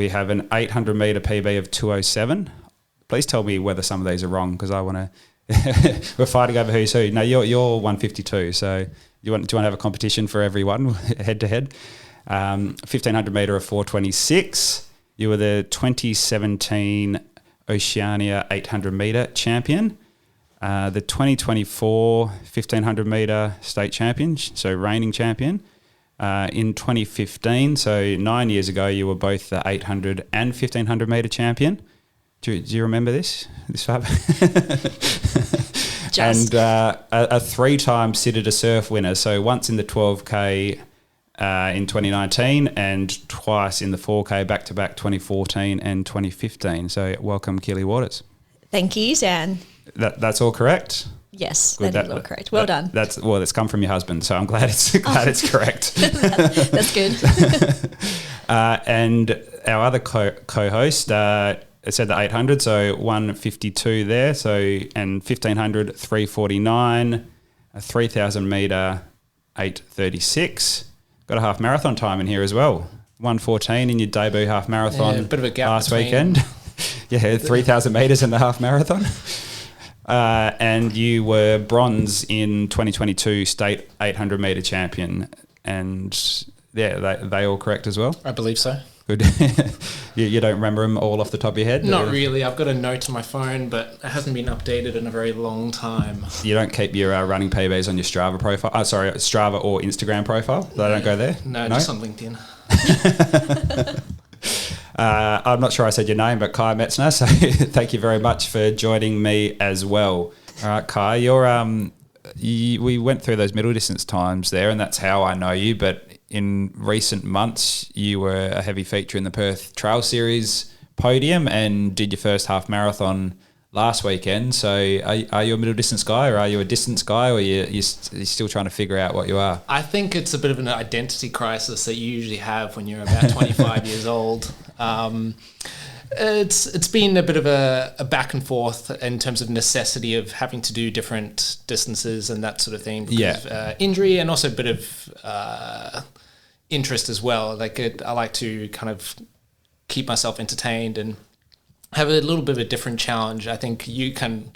we have an 800 metre PB of 207. Please tell me whether some of these are wrong, because I want to. We're fighting over who's who. No, you're 152. So do you want to have a competition for everyone head to head? 1500 metre of 426. You were the 2017 Oceania 800 metre champion. The 2024 1500 metre state champion, so reigning champion. In 2015, so 9 years ago, you were both the 800 and 1500 metre champion. Do you remember this far? And a three-time City to Surf winner. So once in the 12K in 2019 and twice in the 4K back-to-back 2014 and 2015. So welcome, Keely Waters. Thank you, Dan. That's all correct? Yes, that is all correct. Well done. That's come from your husband, so I'm glad it's correct. That's good. And our other co-host said the 800, so 152 there. So and 1500, 349, a 3,000 metre, 836. Got a half marathon time in here as well. 114 in your debut half marathon. A bit of a gap last between. weekend. Yeah, 3,000 metres in the half marathon. And you were bronze in 2022 state 800 metre champion. And yeah, they all correct as well? I believe so. Good. You don't remember them all off the top of your head? Not really. I've got a note on my phone, but it hasn't been updated in a very long time. You don't keep your running PBs on your Strava profile? Strava or Instagram profile? They don't go there? No, just on LinkedIn. I'm not sure I said your name, but Kai Metzner. So thank you very much for joining me as well. All right, Kai, we went through those middle distance times there, and that's how I know you. But in recent months, you were a heavy feature in the Perth Trail Series podium and did your first half marathon last weekend. So are you a middle distance guy, or are you a distance guy, or you're still trying to figure out what you are? I think it's a bit of an identity crisis that you usually have when you're about 25 years old. It's been a bit of a back and forth in terms of necessity of having to do different distances and that sort of thing. Because of injury and also a bit of interest as well. I like to kind of keep myself entertained and have a little bit of a different challenge. I think you can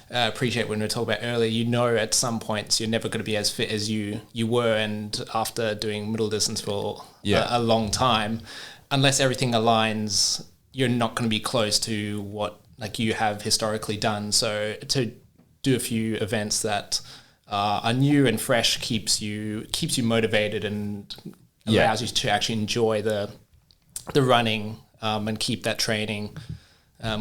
appreciate when we were talking about earlier, at some points you're never going to be as fit as you were, and after doing middle distance for a long time, unless everything aligns, you're not going to be close to what you have historically done. So to do a few events that are new and fresh keeps you motivated and allows you to actually enjoy the running and keep that training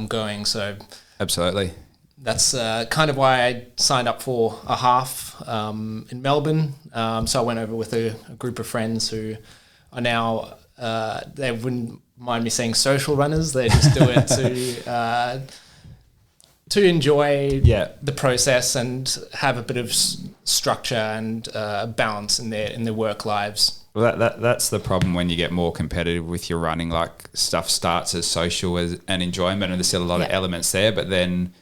going. So absolutely, that's kind of why I signed up for a half in Melbourne. So I went over with a group of friends who are now they wouldn't mind me saying social runners. They just do it to enjoy the process and have a bit of structure and balance in their work lives. Well, that's the problem when you get more competitive with your running. Like, stuff starts as social as an enjoyment, and there's still a lot of elements there. But then,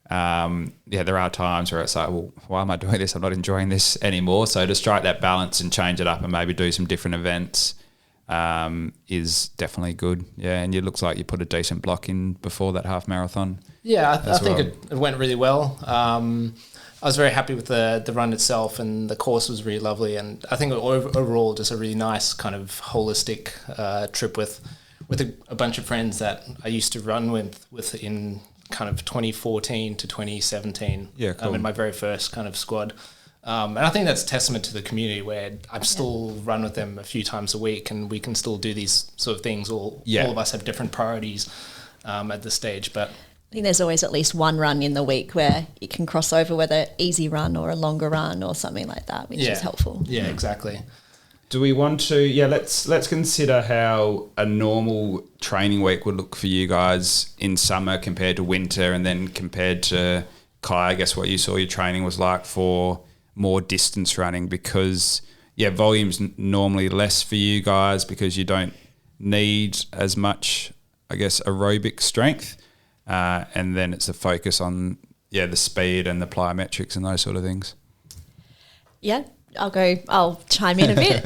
there are times where it's like, well, why am I doing this? I'm not enjoying this anymore. So to strike that balance and change it up and maybe do some different events is definitely good. Yeah, and it looks like you put a decent block in before that half marathon. Yeah, I think it went really well. I was very happy with the run itself, and the course was really lovely. And I think overall just a really nice kind of holistic trip with a bunch of friends that I used to run with in kind of 2014 to 2017. Yeah, cool. In my very first kind of squad. And I think that's a testament to the community, where I'm still run with them a few times a week, and we can still do these sort of things. All of us have different priorities at this stage, but I think there's always at least one run in the week where you can cross over, whether easy run or a longer run or something like that, which is helpful. Yeah, exactly. Do we want to? Let's consider how a normal training week would look for you guys in summer compared to winter, and then compared to Kai, I guess what you saw your training was like for more distance running, because volume's normally less for you guys because you don't need as much, I guess, aerobic strength, and then it's a focus on the speed and the plyometrics and those sort of things. Yeah, I'll chime in a bit.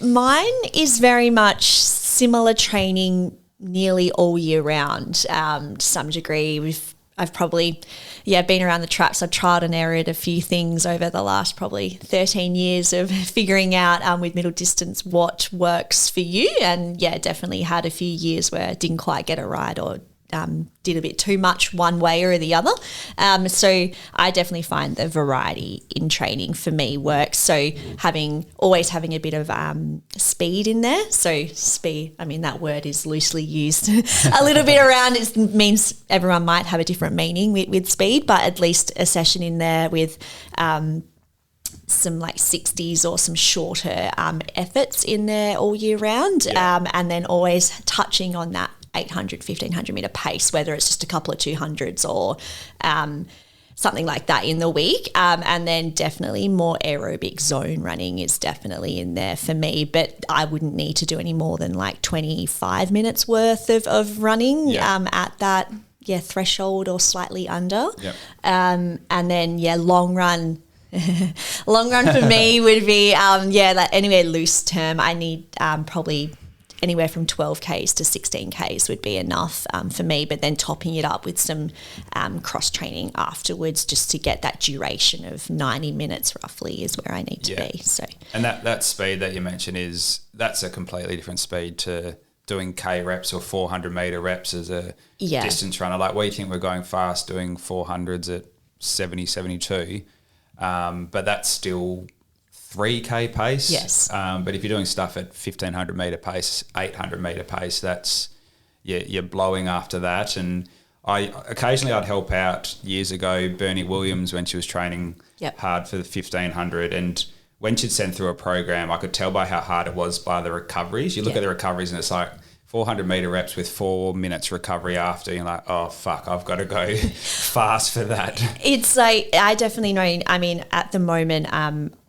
Mine is very much similar training nearly all year round to some degree. I've probably, been around the traps. I've tried and errored a few things over the last probably 13 years of figuring out with middle distance what works for you. And definitely had a few years where I didn't quite get it right or did a bit too much one way or the other. So I definitely find the variety in training for me works. So always having a bit of speed in there. So speed, I mean, that word is loosely used a little bit around. It means everyone might have a different meaning with speed, but at least a session in there with some like 60s or some shorter efforts in there all year round. And then always touching on that 800, 1500 metre pace, whether it's just a couple of 200s or something like that in the week. And then definitely more aerobic zone running is definitely in there for me, but I wouldn't need to do any more than like 25 minutes worth of running at that threshold or slightly under. And then long run. Long run for me would be like anywhere loose term. I need probably anywhere from 12Ks to 16Ks would be enough for me, but then topping it up with some cross training afterwards just to get that duration of 90 minutes roughly is where I need to be. So, and that speed that you mentioned that's a completely different speed to doing K reps or 400 metre reps as a distance runner. Like we think we're going fast doing 400s at 70, 72, but that's still 3K pace. Yes. But if you're doing stuff at 1500 metre pace, 800 metre pace, that's, you're blowing after that. And I'd help out years ago Bernie Williams when she was training hard for the 1500. And when she'd send through a program, I could tell by how hard it was by the recoveries. You look at the recoveries and it's like 400 metre reps with 4 minutes recovery after. You're like, oh, fuck, I've got to go fast for that. It's like, I definitely know, I mean, at the moment,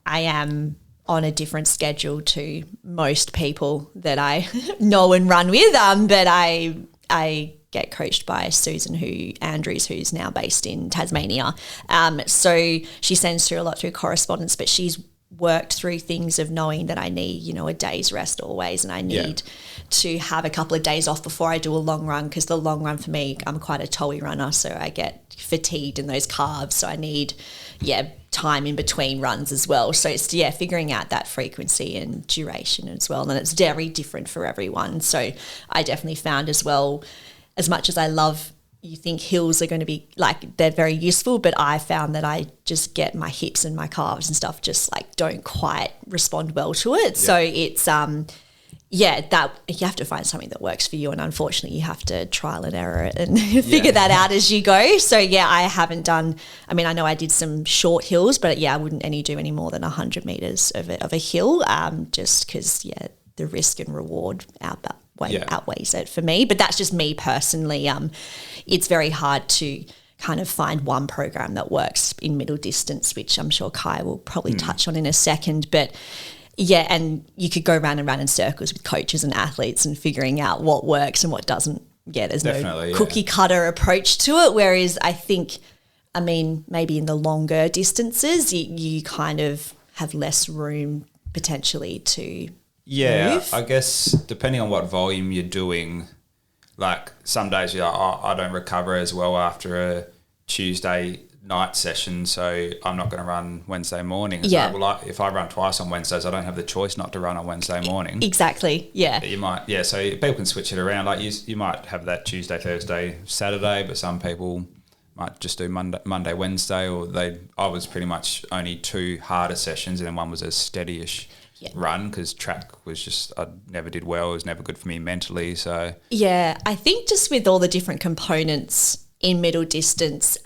I am on a different schedule to most people that I know and run with, but I get coached by Susan Andrews, who's now based in Tasmania. So she sends through a lot through correspondence, but she's worked through things of knowing that I need, a day's rest always, and I need to have a couple of days off before I do a long run, because the long run for me, I'm quite a toey runner, so I get fatigued in those calves, so I need time in between runs as well. So it's figuring out that frequency and duration as well, and it's very different for everyone. So I definitely found as well, as much as I love, you think hills are going to be like, they're very useful, but I found that I just get my hips and my calves and stuff just like don't quite respond well to it. So it's that you have to find something that works for you, and unfortunately you have to trial and error it and figure that out as you go. So I haven't done, I mean, I know I did some short hills, but I wouldn't do any more than 100 metres of a hill, just because the risk and reward outweighs it for me. But that's just me personally. It's very hard to kind of find one program that works in middle distance, which I'm sure Kai will probably touch on in a second, but and you could go round and round in circles with coaches and athletes and figuring out what works and what doesn't. There's no cookie cutter approach to it. Whereas I think, I mean, maybe in the longer distances, you kind of have less room potentially to move. I guess depending on what volume you're doing, like some days you're like, I don't recover as well after a Tuesday night session, so I'm not going to run Wednesday morning. If I run twice on Wednesdays, I don't have the choice not to run on Wednesday morning. Exactly. You might, so people can switch it around. Like you might have that Tuesday, Thursday, Saturday, but some people might just do Monday, Wednesday, or I was pretty much only 2 harder sessions, and then one was a steady-ish run, because track was just, I never did well. It was never good for me mentally. So I think just with all the different components in middle distance,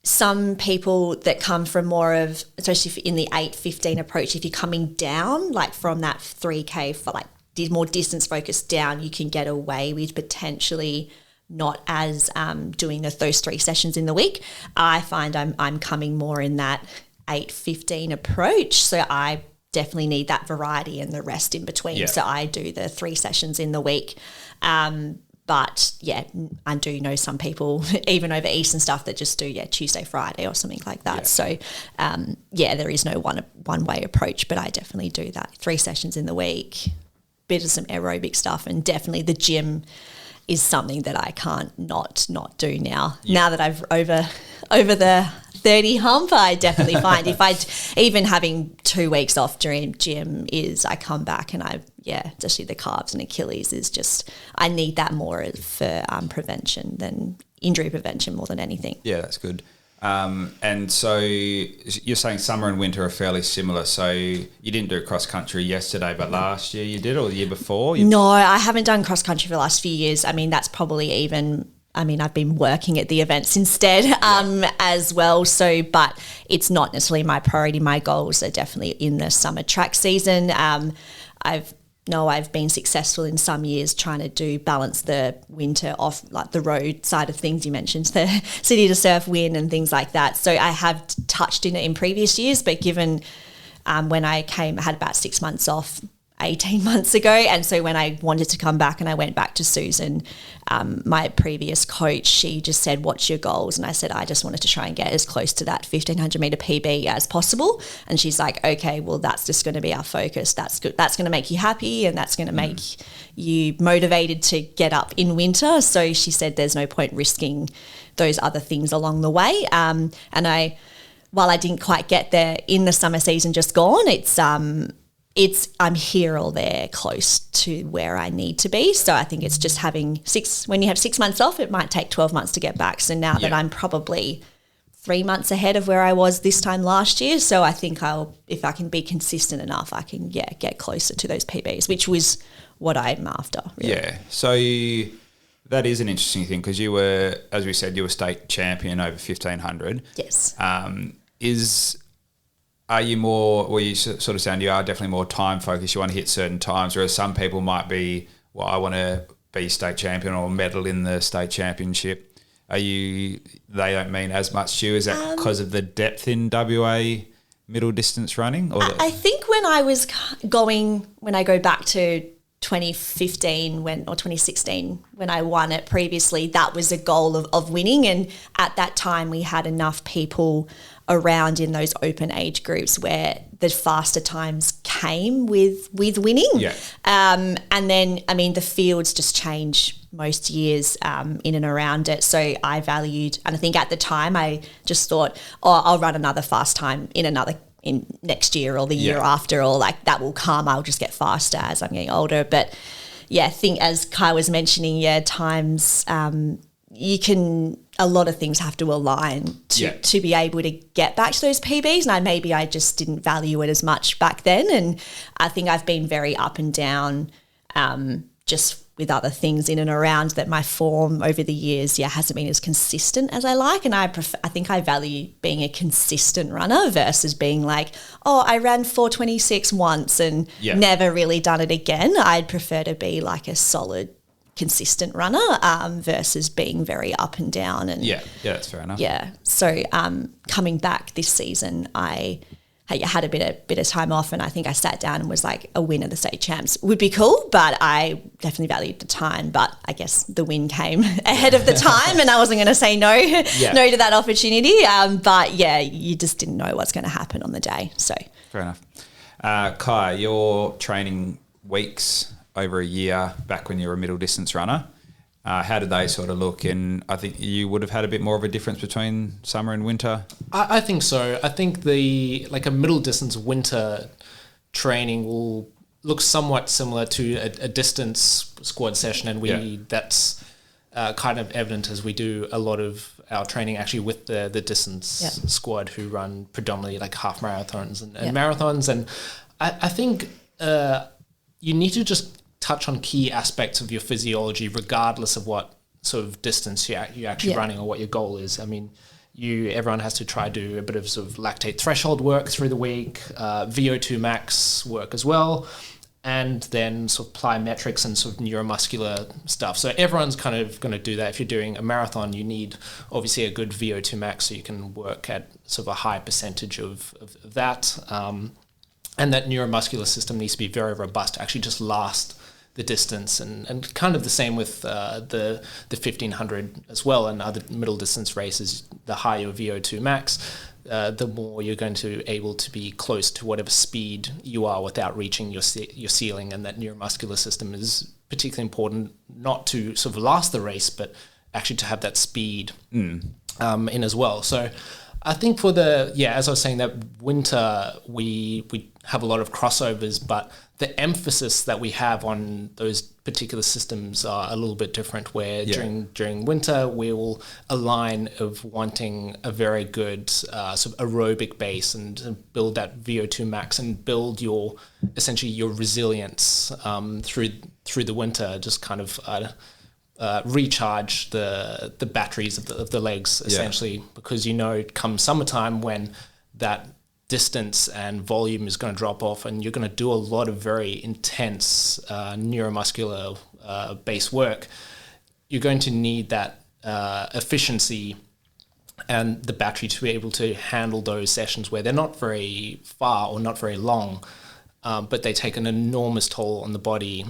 some people that come from more of, especially in the 8-15 approach, if you're coming down, like from that 3K for like more distance focused down, you can get away with potentially not as doing those 3 sessions in the week. I find I'm coming more in that 8-15 approach. So I definitely need that variety and the rest in between. So I do the 3 sessions in the week. But I do know some people, even over East and stuff, that just do Tuesday, Friday or something like that. So there is no one way approach, but I definitely do that 3 sessions in the week. bit of some aerobic stuff, and definitely the gym is something that I can't not do now. Yeah. Now that I've over the 30 hump, I definitely find if I even having 2 weeks off during gym is I come back and especially the calves and Achilles is just, I need that more for prevention than injury prevention more than anything. Yeah, that's good. And so you're saying summer and winter are fairly similar. So you didn't do cross country yesterday, but last year you did, or the year before? No, I haven't done cross country for the last few years. I mean, that's probably I've been working at the events instead as well. So, but it's not necessarily my priority. My goals are definitely in the summer track season. I've been successful in some years trying to balance the winter off, like the road side of things. You mentioned the city to surf win and things like that. So I have touched in it in previous years, but given when I came, I had about 6 months off 18 months ago. And so when I wanted to come back and I went back to Susan, my previous coach, she just said, what's your goals? And I said, I just wanted to try and get as close to that 1500 metre PB as possible. And she's like, okay, well, that's just going to be our focus. That's good. That's going to make you happy and that's going to make you motivated to get up in winter. So she said, there's no point risking those other things along the way. And while I didn't quite get there in the summer season just gone, I'm here or there close to where I need to be. So I think it's just when you have 6 months off, it might take 12 months to get back. So now that I'm probably 3 months ahead of where I was this time last year. So I think if I can be consistent enough, I can get closer to those PBs, which was what I'm after. Really. Yeah. So that is an interesting thing because you were, as we said, you were state champion over 1500. Yes. Are you more, well, you sort of sound you are definitely more time focused. You want to hit certain times, whereas some people might be, well, I want to be state champion or medal in the state championship. They don't mean as much to you? Is that because of the depth in WA middle distance running? Or I think when I go back to 2015 or 2016 when I won it previously, that was a goal of winning. And at that time we had enough people around in those open age groups where the faster times came with winning. Yeah. And then, the fields just change most years in and around it. So I valued, and I think at the time I just thought, I'll run another fast time in next year or the year after, or like that will come. I'll just get faster as I'm getting older. But I think as Kai was mentioning, times a lot of things have to align to be able to get back to those PBs. And maybe I just didn't value it as much back then. And I think I've been very up and down just with other things in and around that my form over the years, hasn't been as consistent as I like. And I think I value being a consistent runner versus being like, I ran 4:26 once and never really done it again. I'd prefer to be like a solid, consistent runner versus being very up and down. And that's fair enough. So coming back this season, I had a bit of time off, and I think I sat down and was like, a win of the state champs would be cool, but I definitely valued the time. But I guess the win came ahead of the time, and I wasn't going to say no to that opportunity. But you just didn't know what's going to happen on the day. So fair enough. Kai, your training weeks over a year back when you were a middle distance runner, how did they sort of look? And I think you would have had a bit more of a difference between summer and winter. I think so. I think a middle distance winter training will look somewhat similar to a distance squad session, and that's kind of evident as we do a lot of our training actually with the distance squad who run predominantly like half marathons and marathons. And I think you need to just touch on key aspects of your physiology regardless of what sort of distance you're actually running or what your goal is. Everyone has to try to do a bit of sort of lactate threshold work through the week, VO2 max work as well, and then sort of plyometrics and sort of neuromuscular stuff. So everyone's kind of going to do that. If you're doing a marathon, you need obviously a good VO2 max so you can work at sort of a high percentage of that. And that neuromuscular system needs to be very robust to actually just last the distance, and kind of the same with the 1500 as well, and other middle distance races. The higher your VO2 max, the more you're going to able to be close to whatever speed you are without reaching your ceiling. And that neuromuscular system is particularly important, not to sort of last the race, but actually to have that speed in as well. So I think for as I was saying, that winter we have a lot of crossovers, but the emphasis that we have on those particular systems are a little bit different, where during winter we will align of wanting a very good sort of aerobic base and build that VO2 max and build essentially your resilience through the winter, just kind of recharge the batteries of the legs, essentially, because come summertime, when that distance and volume is going to drop off, and you're going to do a lot of very intense neuromuscular base work, you're going to need that efficiency and the battery to be able to handle those sessions where they're not very far or not very long, but they take an enormous toll on the body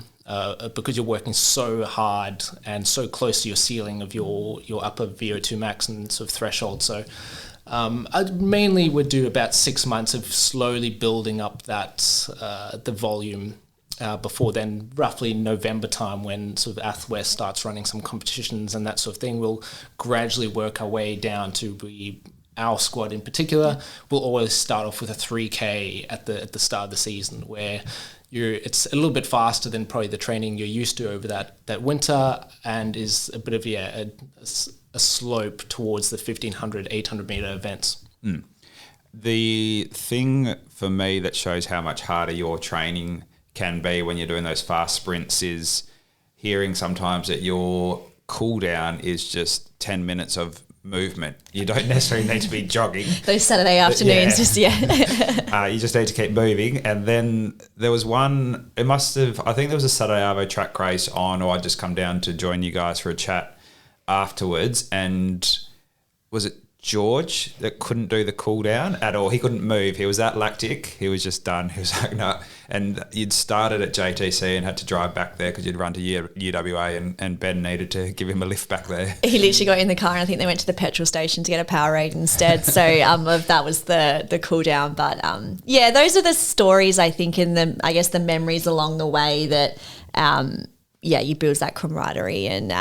because you're working so hard and so close to your ceiling of your upper VO2 max and sort of threshold. So I mainly would do about 6 months of slowly building up that the volume before then, roughly November time, when sort of Athwest starts running some competitions and that sort of thing. We'll gradually work our way down to our squad in particular. We'll always start off with a 3K at the start of the season, where it's a little bit faster than probably the training you're used to over that winter, and is a bit of a slope towards the 1500, 800 meter events. The thing for me that shows how much harder your training can be when you're doing those fast sprints is hearing sometimes that your cool down is just 10 minutes of movement. You don't necessarily need to be jogging. Those Saturday afternoons, you just need to keep moving. And then there was one, I think there was a Saturday Arvo track race on, or I'd just come down to join you guys for a chat afterwards, and was it George that couldn't do the cool down at all? He couldn't move. He was that lactic. He was just done. He was like, no. And you'd started at JTC and had to drive back there because you'd run to UWA, and Ben needed to give him a lift back there. He literally got in the car, and I think they went to the petrol station to get a Powerade instead. So that was the cool down. But those are the stories, I think, in the memories along the way that you build that camaraderie, and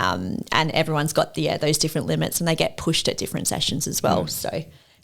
everyone's got those different limits, and they get pushed at different sessions as well. So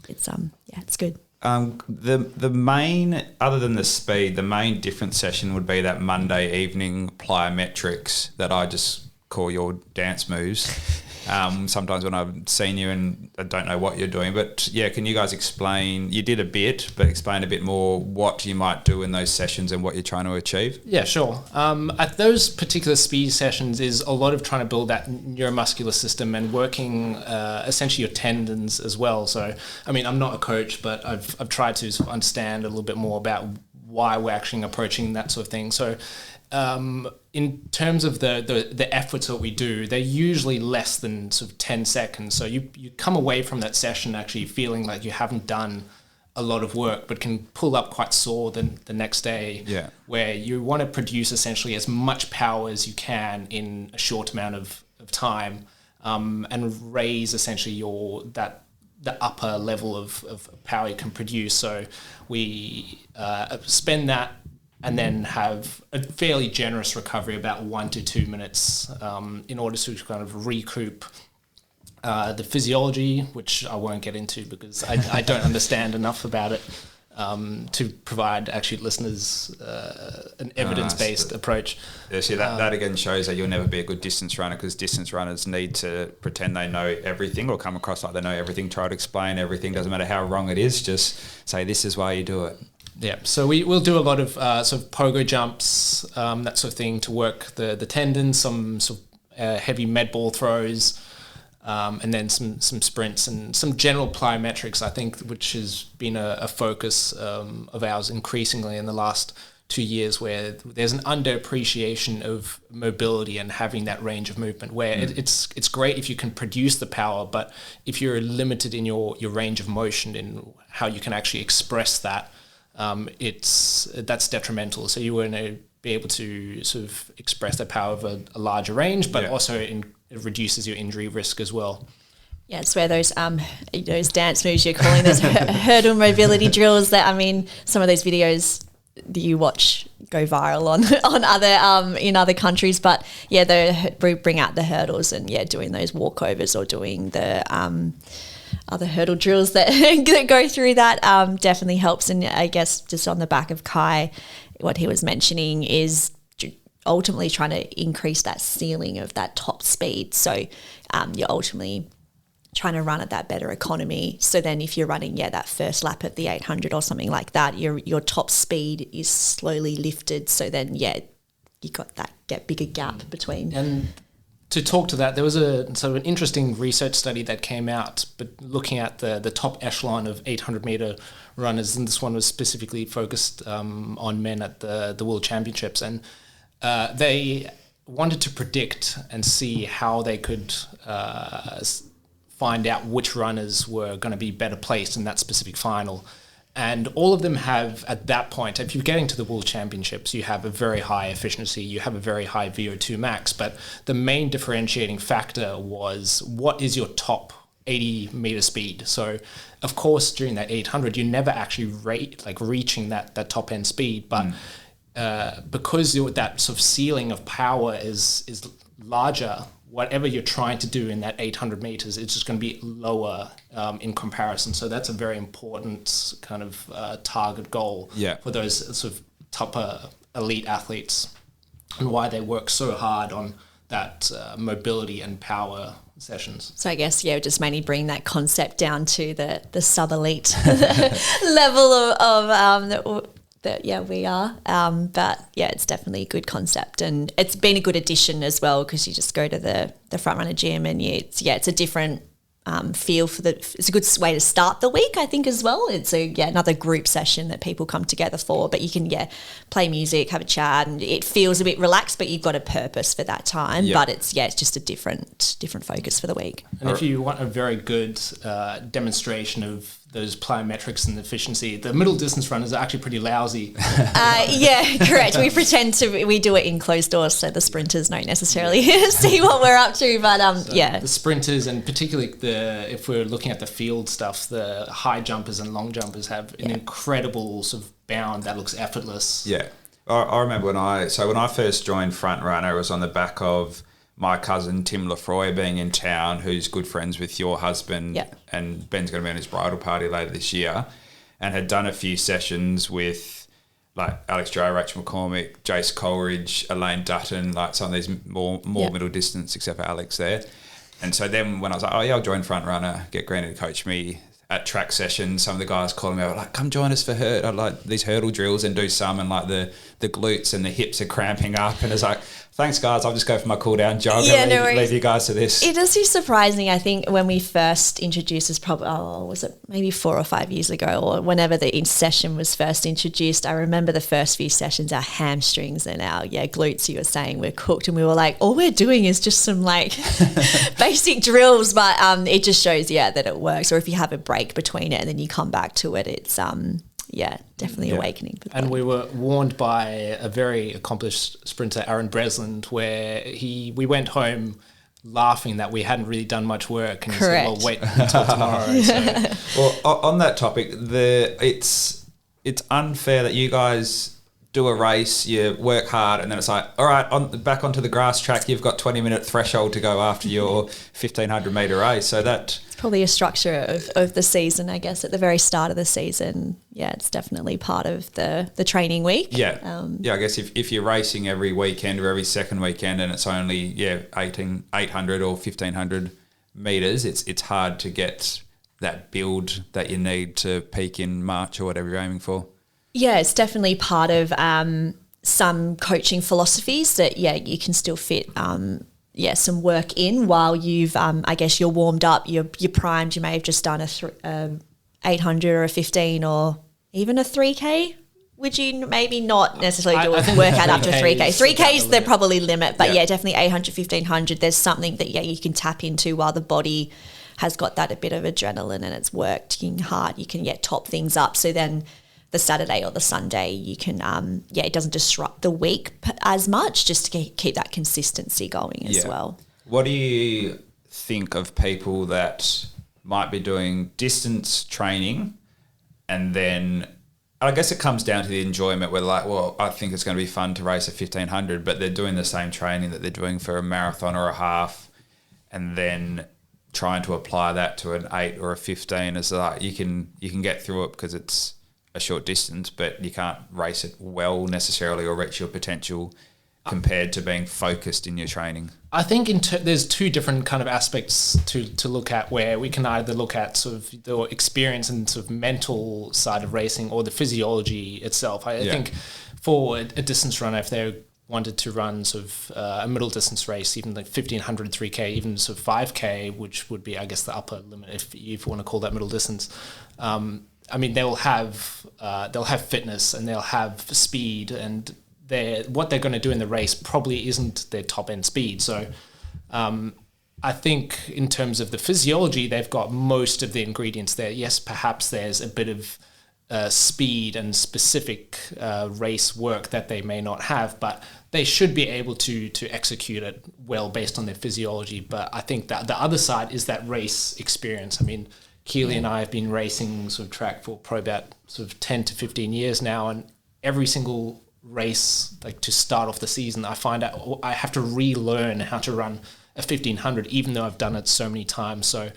it's it's good. The main, other than the speed, the main different session would be that Monday evening plyometrics that I just call your dance moves. Sometimes when I've seen you and I don't know what you're doing, but can you guys explain? You did a bit, but explain a bit more what you might do in those sessions and what you're trying to achieve. Yeah, sure. At those particular speed sessions is a lot of trying to build that neuromuscular system and working essentially your tendons as well. So, I mean, I'm not a coach, but I've tried to sort of understand a little bit more about why we're actually approaching that sort of thing. So, in terms of the efforts that we do, they're usually less than sort of 10 seconds. So you come away from that session actually feeling like you haven't done a lot of work, but can pull up quite sore the next day, where you want to produce essentially as much power as you can in a short amount of time, and raise essentially the upper level of power you can produce. So we spend that and then have a fairly generous recovery, about 1 to 2 minutes, in order to kind of recoup the physiology, which I won't get into because I don't understand enough about it to provide actually listeners an evidence-based approach. Yeah, see, that again shows that you'll never be a good distance runner, because distance runners need to pretend they know everything or come across like they know everything, try to explain everything, doesn't matter how wrong it is, just say this is why you do it. Yeah, so we'll do a lot of sort of pogo jumps, that sort of thing, to work the tendons, some sort of heavy med ball throws, and then some sprints and some general plyometrics, I think, which has been a focus of ours increasingly in the last 2 years, where there's an underappreciation of mobility and having that range of movement, where it's great if you can produce the power, but if you're limited in your range of motion and how you can actually express that, that's detrimental. So you want to be able to sort of express the power of a larger range, but also it reduces your injury risk as well. Yeah, it's where those dance moves you're calling those hurdle mobility drills that, I mean, some of those videos that you watch go viral on other in other countries, but yeah, we bring out the hurdles and doing those walkovers or doing the other hurdle drills that that go through that definitely helps. And I guess just on the back of Kai, what he was mentioning is ultimately trying to increase that ceiling of that top speed. So you're ultimately trying to run at that better economy. So then if you're running, that first lap at the 800 or something like that, your top speed is slowly lifted. So then, you got that bigger gap between. And to talk to that, there was a sort of an interesting research study that came out, but looking at the top echelon of 800-meter runners, and this one was specifically focused on men at the World Championships, and they wanted to predict and see how they could find out which runners were going to be better placed in that specific final. And all of them have, at that point, if you're getting to the World Championships, you have a very high efficiency, you have a very high VO2 max, but the main differentiating factor was what is your top 80-meter speed. So, of course, during that 800, you never actually reaching that top-end speed, but because that sort of ceiling of power is larger, whatever you're trying to do in that 800 meters, it's just going to be lower in comparison. So that's a very important kind of target goal for those sort of top elite athletes, and why they work so hard on that mobility and power sessions. So I guess, just mainly bring that concept down to the sub-elite level of that we are. But it's definitely a good concept, and it's been a good addition as well, because you just go to the front runner gym and it's a different feel for it's a good way to start the week, I think, as well. It's another group session that people come together for, but you can play music, have a chat, and it feels a bit relaxed, but you've got a purpose for that time. But it's just a different focus for the week. And if you want a very good demonstration of those plyometrics and efficiency, the middle distance runners are actually pretty lousy. Correct. We do it in closed doors, so the sprinters don't necessarily see what we're up to. But the sprinters, and particularly if we're looking at the field stuff, the high jumpers and long jumpers have an incredible sort of bound that looks effortless. Yeah, I remember when I first joined Front Runner, it was on the back of my cousin Tim Lefroy being in town, who's good friends with your husband, and Ben's going to be on his bridal party later this year, and had done a few sessions with like Alex Joe, Rachel McCormick, Jace Coleridge, Elaine Dutton, like some of these more middle distance, except for Alex there. And so then when I was like, I'll join Front Runner, get Granny to coach me at track sessions, some of the guys calling me out like, come join us for I'd like these hurdle drills and do some, and like the glutes and the hips are cramping up, and it's like, thanks guys, I'll just go for my cool down jog and leave you guys to this. It is surprising. I think when we first introduced this, probably was it maybe 4 or 5 years ago, or whenever the session was first introduced, I remember the first few sessions, our hamstrings and our glutes, you were saying, were cooked, and we were like, all we're doing is just some like basic drills, but it just shows that it works. Or if you have a break between it and then you come back to it, it's definitely awakening. And we were warned by a very accomplished sprinter, Aaron Breslin, where we went home laughing that we hadn't really done much work, and he said, well, wait until tomorrow. Well, on that topic, it's unfair that you guys do a race, you work hard, and then it's like, all right, back onto the grass track, you've got 20-minute threshold to go after your 1,500 metre race. So that probably a structure of the season, I guess, at the very start of the season. It's definitely part of the training week. I guess if you're racing every weekend or every second weekend and it's only 800 or 1,500 metres, it's hard to get that build that you need to peak in March or whatever you're aiming for. Yeah, it's definitely part of some coaching philosophies that, you can still fit some work in while you've, I guess, you're warmed up, you're primed. You may have just done a 800 or a 15 or even a 3K. Would you maybe not necessarily do a workout up to 3K? 3K is the probably limit, but definitely 800, 1500. There's something that, you can tap into while the body has got that a bit of adrenaline and it's working hard. You can top things up. So then the Saturday or the Sunday, you can, it doesn't disrupt the week as much, just to keep that consistency going as well. What do you think of people that might be doing distance training, and then I guess it comes down to the enjoyment where like, well, I think it's going to be fun to race a 1500, but they're doing the same training that they're doing for a marathon or a half, and then trying to apply that to an 8 or a 15 is like you can get through it because it's a short distance, but you can't race it well necessarily or reach your potential compared to being focused in your training. I think there's two different kind of aspects to look at, where we can either look at sort of the experience and sort of mental side of racing or the physiology itself. I think for a distance runner, if they wanted to run sort of a middle distance race, even like 1500, 3K, even sort of 5K, which would be, I guess, the upper limit if you want to call that middle distance. I mean, they'll have fitness and they'll have speed, and what they're going to do in the race probably isn't their top end speed. So I think in terms of the physiology, they've got most of the ingredients there. Yes, perhaps there's a bit of speed and specific race work that they may not have, but they should be able to execute it well based on their physiology. But I think that the other side is that race experience. I mean, Keely and I have been racing sort of track for probably about sort of 10 to 15 years now, and every single race, like to start off the season, I find out I have to relearn how to run a 1500, even though I've done it so many times. So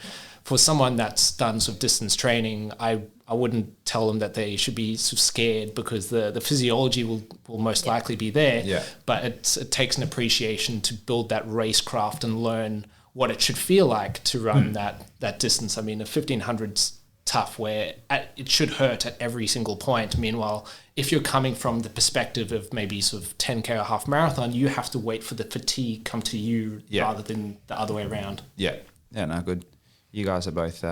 for someone that's done sort of distance training, I wouldn't tell them that they should be sort of scared, because the physiology will most likely be there. Yeah. But it takes an appreciation to build that racecraft and learn what it should feel like to run that distance. I mean, a 1500's tough, where it should hurt at every single point. Meanwhile, if you're coming from the perspective of maybe sort of 10K or half marathon, you have to wait for the fatigue come to you rather than the other way around. Yeah, no, good. You guys are both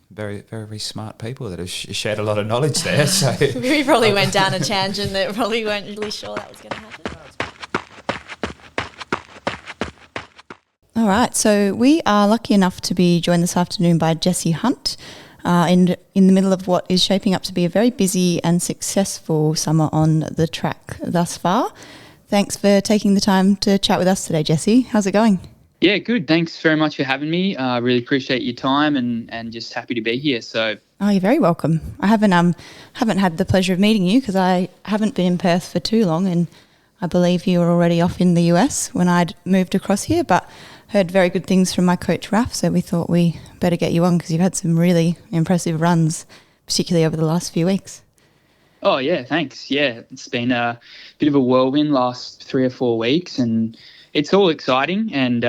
very, very smart people that have shared a lot of knowledge there. So we probably went down a tangent that probably weren't really sure that was going to happen. All right, so we are lucky enough to be joined this afternoon by Jesse Hunt in the middle of what is shaping up to be a very busy and successful summer on the track thus far. Thanks for taking the time to chat with us today, Jesse. How's it going? Yeah, good. Thanks very much for having me. Really appreciate your time and just happy to be here. So, you're very welcome. I haven't had the pleasure of meeting you because I haven't been in Perth for too long, and I believe you were already off in the US when I'd moved across here, but heard very good things from my coach, Raf, so we thought we better get you on because you've had some really impressive runs, particularly over the last few weeks. Oh, yeah, thanks. Yeah, it's been a bit of a whirlwind last 3 or 4 weeks, and it's all exciting and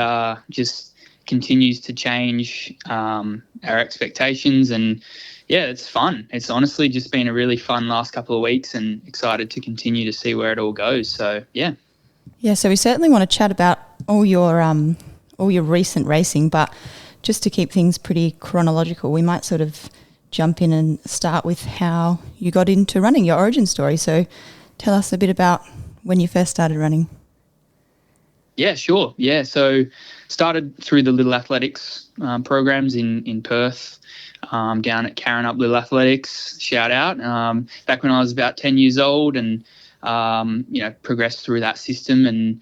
just continues to change our expectations. And, yeah, it's fun. It's honestly just been a really fun last couple of weeks, and excited to continue to see where it all goes. So, yeah. Yeah, so we certainly want to chat about all your recent racing, but just to keep things pretty chronological, we might sort of jump in and start with how you got into running, your origin story. So tell us a bit about when you first started running. Yeah, sure. Yeah, so started through the Little Athletics programs in Perth, down at Karrinyup Little Athletics, shout out, back when I was about 10 years old, and progressed through that system and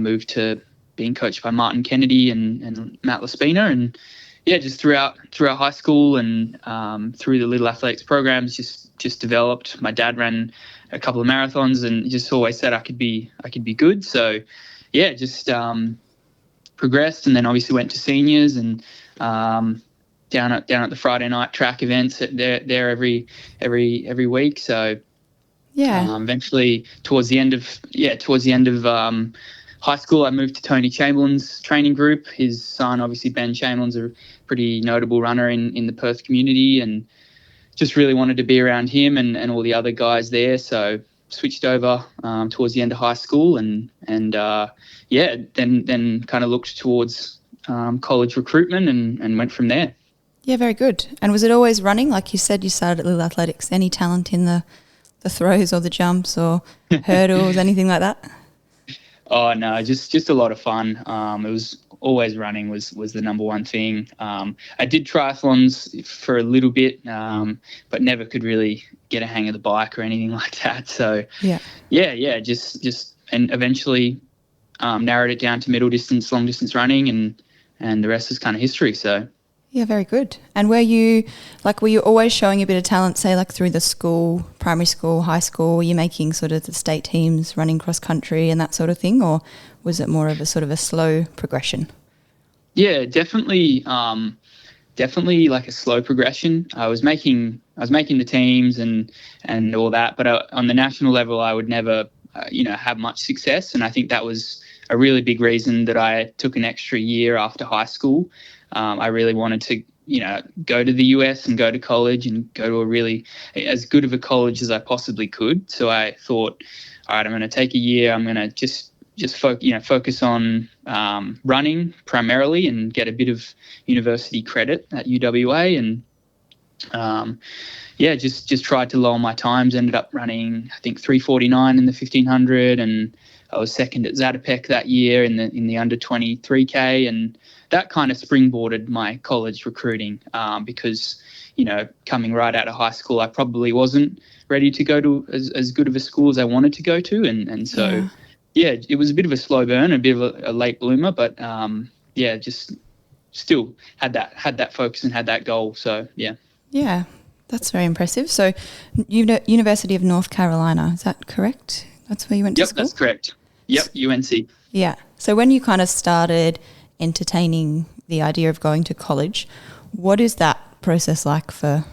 moved to being coached by Martin Kennedy and Matt Laspina, and just throughout high school and through the Little Athletics programs, just developed. My dad ran a couple of marathons and just always said I could be good. So just progressed, and then obviously went to seniors and down at the Friday night track events there every week. So eventually towards the end of high school, I moved to Tony Chamberlain's training group. His son, obviously Ben Chamberlain's a pretty notable runner in the Perth community, and just really wanted to be around him and all the other guys there. So switched over towards the end of high school, and then kind of looked towards college recruitment and went from there. Yeah, very good. And was it always running? Like you said, you started at Little Athletics. Any talent in the throws or the jumps or hurdles, anything like that? Oh, no, just a lot of fun. It was always running was the number one thing. I did triathlons for a little bit, but never could really get a hang of the bike or anything like that. So, just and eventually narrowed it down to middle distance, long distance running, and the rest is kind of history. So. Yeah, very good. And were you always showing a bit of talent, say like through the school, primary school, high school? Were you making sort of the state teams, running cross country and that sort of thing, or was it more of a sort of a slow progression? Yeah, definitely like a slow progression. I was making the teams and all that, but on the national level, I would never have much success, and I think that was a really big reason that I took an extra year after high school. I really wanted to, go to the US and go to college and go to a really as good of a college as I possibly could. So I thought, all right, I'm going to take a year. I'm going to just focus on running primarily and get a bit of university credit at UWA, and just tried to lower my times. Ended up running, I think, 3:49 in the 1500, and I was second at Zatopek that year in the under 23K, and that kind of springboarded my college recruiting because, coming right out of high school, I probably wasn't ready to go to as good of a school as I wanted to go to, and so it was a bit of a slow burn, a bit of a late bloomer, but just still had that focus and had that goal. So yeah, that's very impressive. So, University of North Carolina, is that correct? That's where you went to school? Yep, that's correct. Yep, UNC. Yeah. So when you kind of started entertaining the idea of going to college, what is that process like for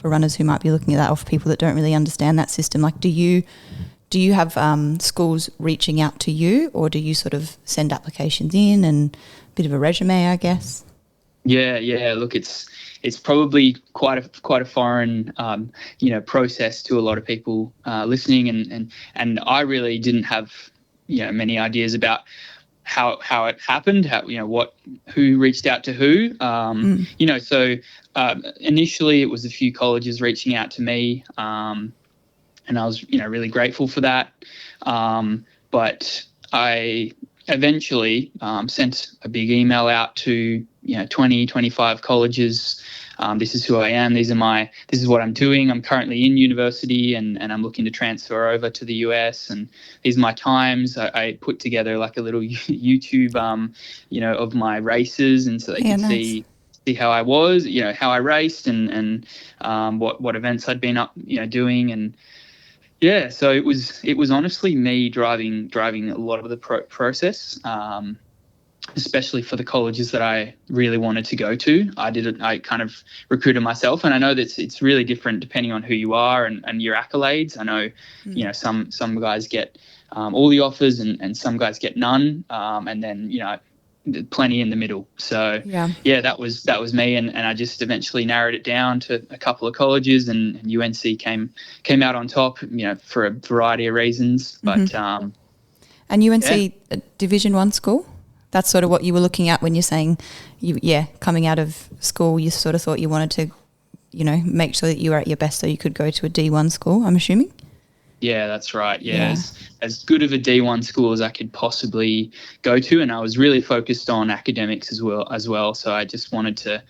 runners who might be looking at that, or for people that don't really understand that system? Like, do you have schools reaching out to you, or do you sort of send applications in and a bit of a resume, I guess? Yeah. Look, it's probably quite a foreign process to a lot of people listening, and I really didn't have many ideas about how it happened, who reached out to who. So initially it was a few colleges reaching out to me, and I was really grateful for that. But I eventually sent a big email out to 20, 25 colleges. This is who I am. This is what I'm doing. I'm currently in university and I'm looking to transfer over to the US, and these are my times. I put together like a little YouTube, of my races, and so they could see how I was, how I raced and what events I'd been up, doing. And yeah, so it was honestly me driving a lot of the process, especially for the colleges that I really wanted to go to. I kind of recruited myself, and I know that it's really different depending on who you are and your accolades. I know, some guys get all the offers and some guys get none, and then, plenty in the middle. So that was me, and I just eventually narrowed it down to a couple of colleges, and UNC came out on top, for a variety of reasons. But and UNC, a Division 1 school? That's sort of what you were looking at when you're saying, coming out of school, you sort of thought you wanted to, make sure that you were at your best so you could go to a D1 school, I'm assuming? Yeah, that's right. Yeah. As good of a D1 school as I could possibly go to, and I was really focused on academics as well. So I just wanted to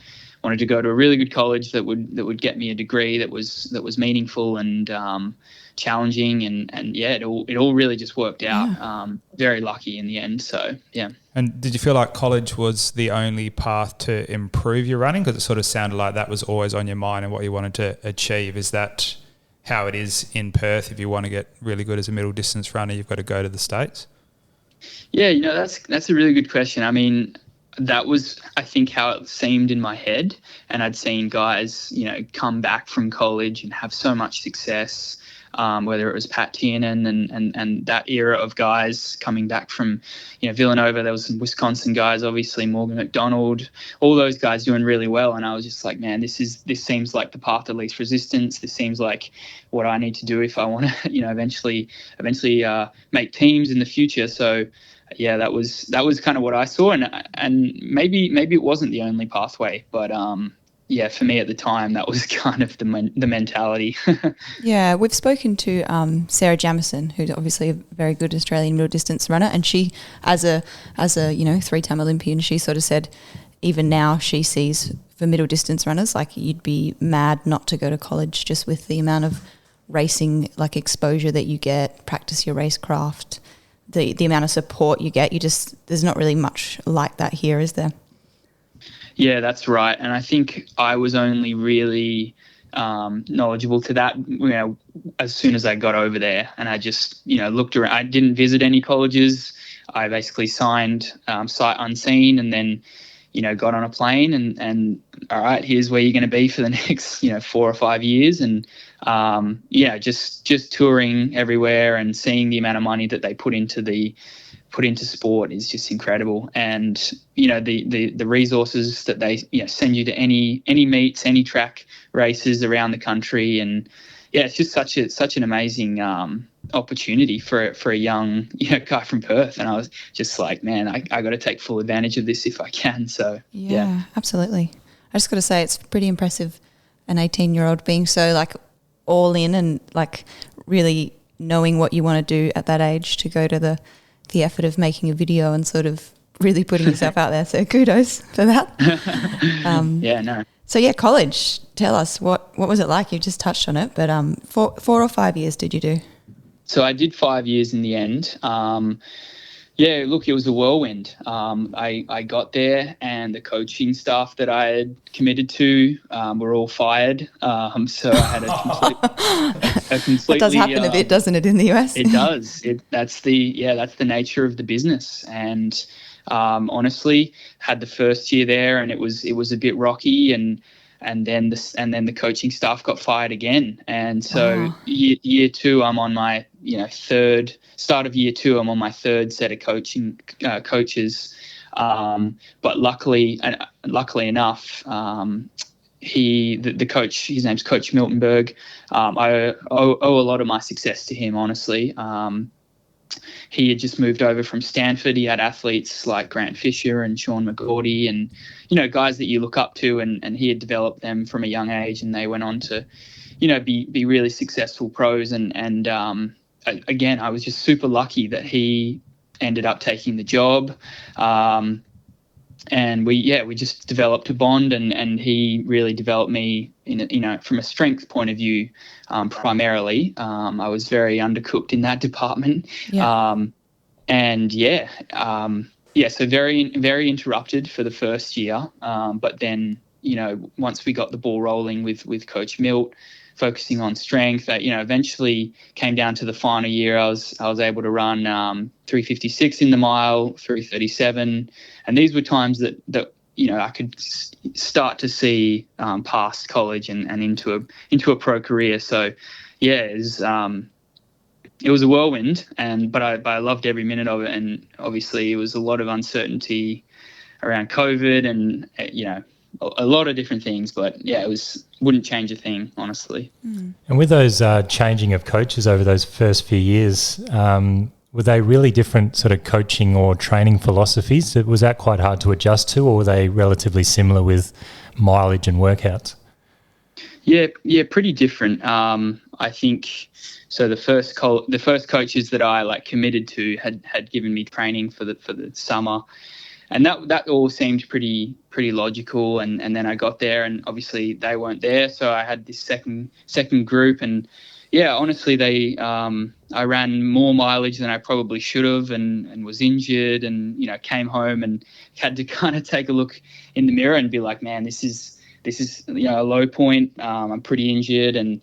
go to a really good college that would get me a degree that was meaningful and challenging, and it all really just worked out. Very lucky in the end. So yeah. And did you feel like college was the only path to improve your running? Because it sort of sounded like that was always on your mind and what you wanted to achieve. Is that how it is in Perth? If you want to get really good as a middle distance runner, you've got to go to the States? Yeah, that's a really good question. I mean, that was, I think, how it seemed in my head. And I'd seen guys, come back from college and have so much success, whether it was Pat Tiernan and that era of guys coming back from, Villanova. There was some Wisconsin guys, obviously Morgan McDonald, all those guys doing really well. And I was just like, man, this seems like the path of least resistance. This seems like what I need to do if I want to, eventually make teams in the future. So yeah, that was kind of what I saw, and maybe it wasn't the only pathway, but for me at the time, that was kind of the mentality. Yeah, we've spoken to Sarah Jamieson, who's obviously a very good Australian middle distance runner, and she, as a 3-time Olympian, she sort of said, even now she sees for middle distance runners, like you'd be mad not to go to college just with the amount of racing, like exposure that you get, practice your racecraft, the amount of support you get. There's not really much like that here, is there? Yeah, that's right. And I think I was only really knowledgeable to that, as soon as I got over there, and I just, looked around. I didn't visit any colleges. I basically signed sight unseen, and then, got on a plane and all right, here's where you're going to be for the next, 4 or 5 years. And, just touring everywhere and seeing the amount of money that they put into sport is just incredible. And, the resources that they, send you to any meets, any track races around the country. And yeah, it's just such an amazing opportunity for a young guy from Perth. And I was just like, man, I got to take full advantage of this if I can. So yeah, absolutely. I just got to say, it's pretty impressive, an 18-year-old being so like all in and like really knowing what you want to do at that age, to go to the effort of making a video and sort of really putting yourself out there. So kudos for that. Yeah, no. So yeah, college. Tell us, what was it like? You just touched on it, but 4 or 5 years did you do? So I did 5 years in the end. Yeah, look, it was a whirlwind. I got there, and the coaching staff that I had committed to were all fired. So I had a completely. It does happen a bit, doesn't it, in the US? It does. That's the nature of the business. And honestly, had the first year there, and it was a bit rocky, and then the coaching staff got fired again. And so year two, I'm on my start of year two, I'm on my third set of coaches. But luckily enough, the coach, his name's Coach Miltenberg. I owe a lot of my success to him, honestly. He had just moved over from Stanford. He had athletes like Grant Fisher and Sean McGordy and, guys that you look up to, and he had developed them from a young age, and they went on to, be really successful pros. And again, I was just super lucky that he ended up taking the job. And we just developed a bond, and he really developed me from a strength point of view, primarily. I was very undercooked in that department. Yeah. So very, very interrupted for the first year. But then, once we got the ball rolling with Coach Milt, focusing on strength, eventually came down to the final year. I was able to run 3:56 in the mile, 3:37, and these were times that I could start to see past college and into a pro career. So yeah, it was a whirlwind, but I loved every minute of it. And obviously, it was a lot of uncertainty around COVID and a lot of different things, but yeah, wouldn't change a thing, honestly. And with those changing of coaches over those first few years, were they really different sort of coaching or training philosophies? Was that quite hard to adjust to, or were they relatively similar with mileage and workouts? Yeah, pretty different. I think so. The first coaches that I committed to had given me training for the summer. And that all seemed pretty logical, and then I got there, and obviously they weren't there, so I had this second group, and yeah, honestly, I ran more mileage than I probably should have, and was injured, and came home and had to kind of take a look in the mirror and be like, man, this is a low point. I'm pretty injured, and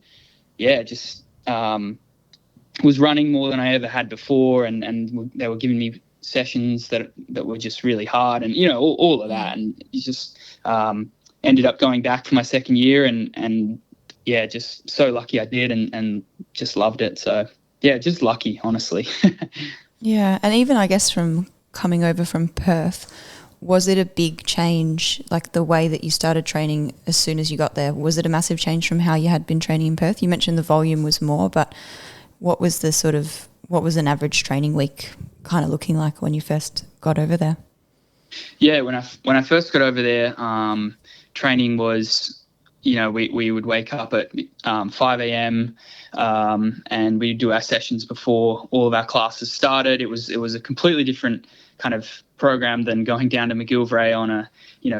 yeah, just was running more than I ever had before, and they were giving me sessions that were just really hard, and all of that, and it just ended up going back for my second year, and yeah, just so lucky I did, and just loved it. So yeah, just lucky, honestly. Yeah, and even I guess from coming over from Perth, was it a big change, like the way that you started training as soon as you got there? Was it a massive change from how you had been training in Perth? You mentioned the volume was more, but what was an average training week kind of looking like when you first got over there? Yeah, when I first got over there, training was, we would wake up at 5 a.m. And we'd do our sessions before all of our classes started. It was a completely different kind of program than going down to McGillivray on a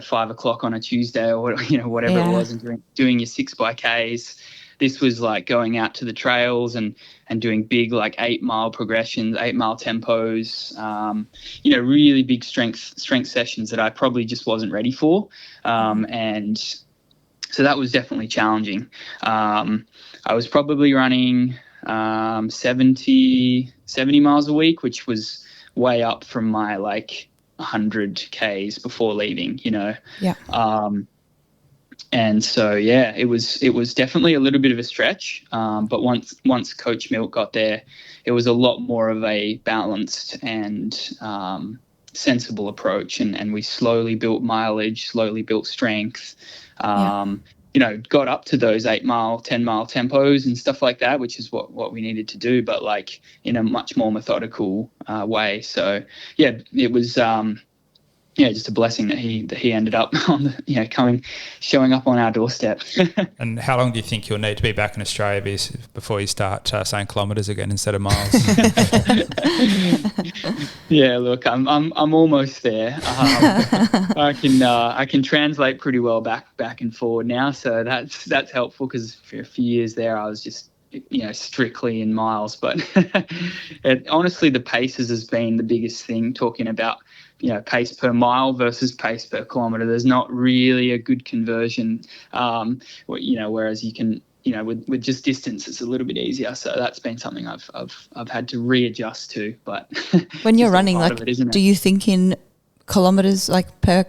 5 o'clock on a Tuesday, or whatever it was, and doing your 6x Ks. this was like going out to the trails and doing big like 8-mile progressions, 8-mile tempos, really big strength sessions that I probably just wasn't ready for. And so that was definitely challenging. I was probably running 70 miles a week, which was way up from my like 100 Ks before leaving, Yeah. And so, yeah, it was definitely a little bit of a stretch. But once Coach Milt got there, it was a lot more of a balanced and sensible approach. And we slowly built mileage, slowly built strength, got up to those 8-mile, 10-mile tempos and stuff like that, which is what we needed to do, but like in a much more methodical way. So, yeah, it was just a blessing that he ended up on showing up on our doorstep. And how long do you think you'll need to be back in Australia before you start saying kilometres again instead of miles? Yeah, look, I'm almost there. I can translate pretty well back and forward now, so that's helpful, because for a few years there I was just strictly in miles. But honestly, the paces has been the biggest thing, talking about pace per mile versus pace per kilometre. There's not really a good conversion, whereas you can, with just distance, it's a little bit easier. So that's been something I've had to readjust to. But when you're running, like, do you think in kilometres like per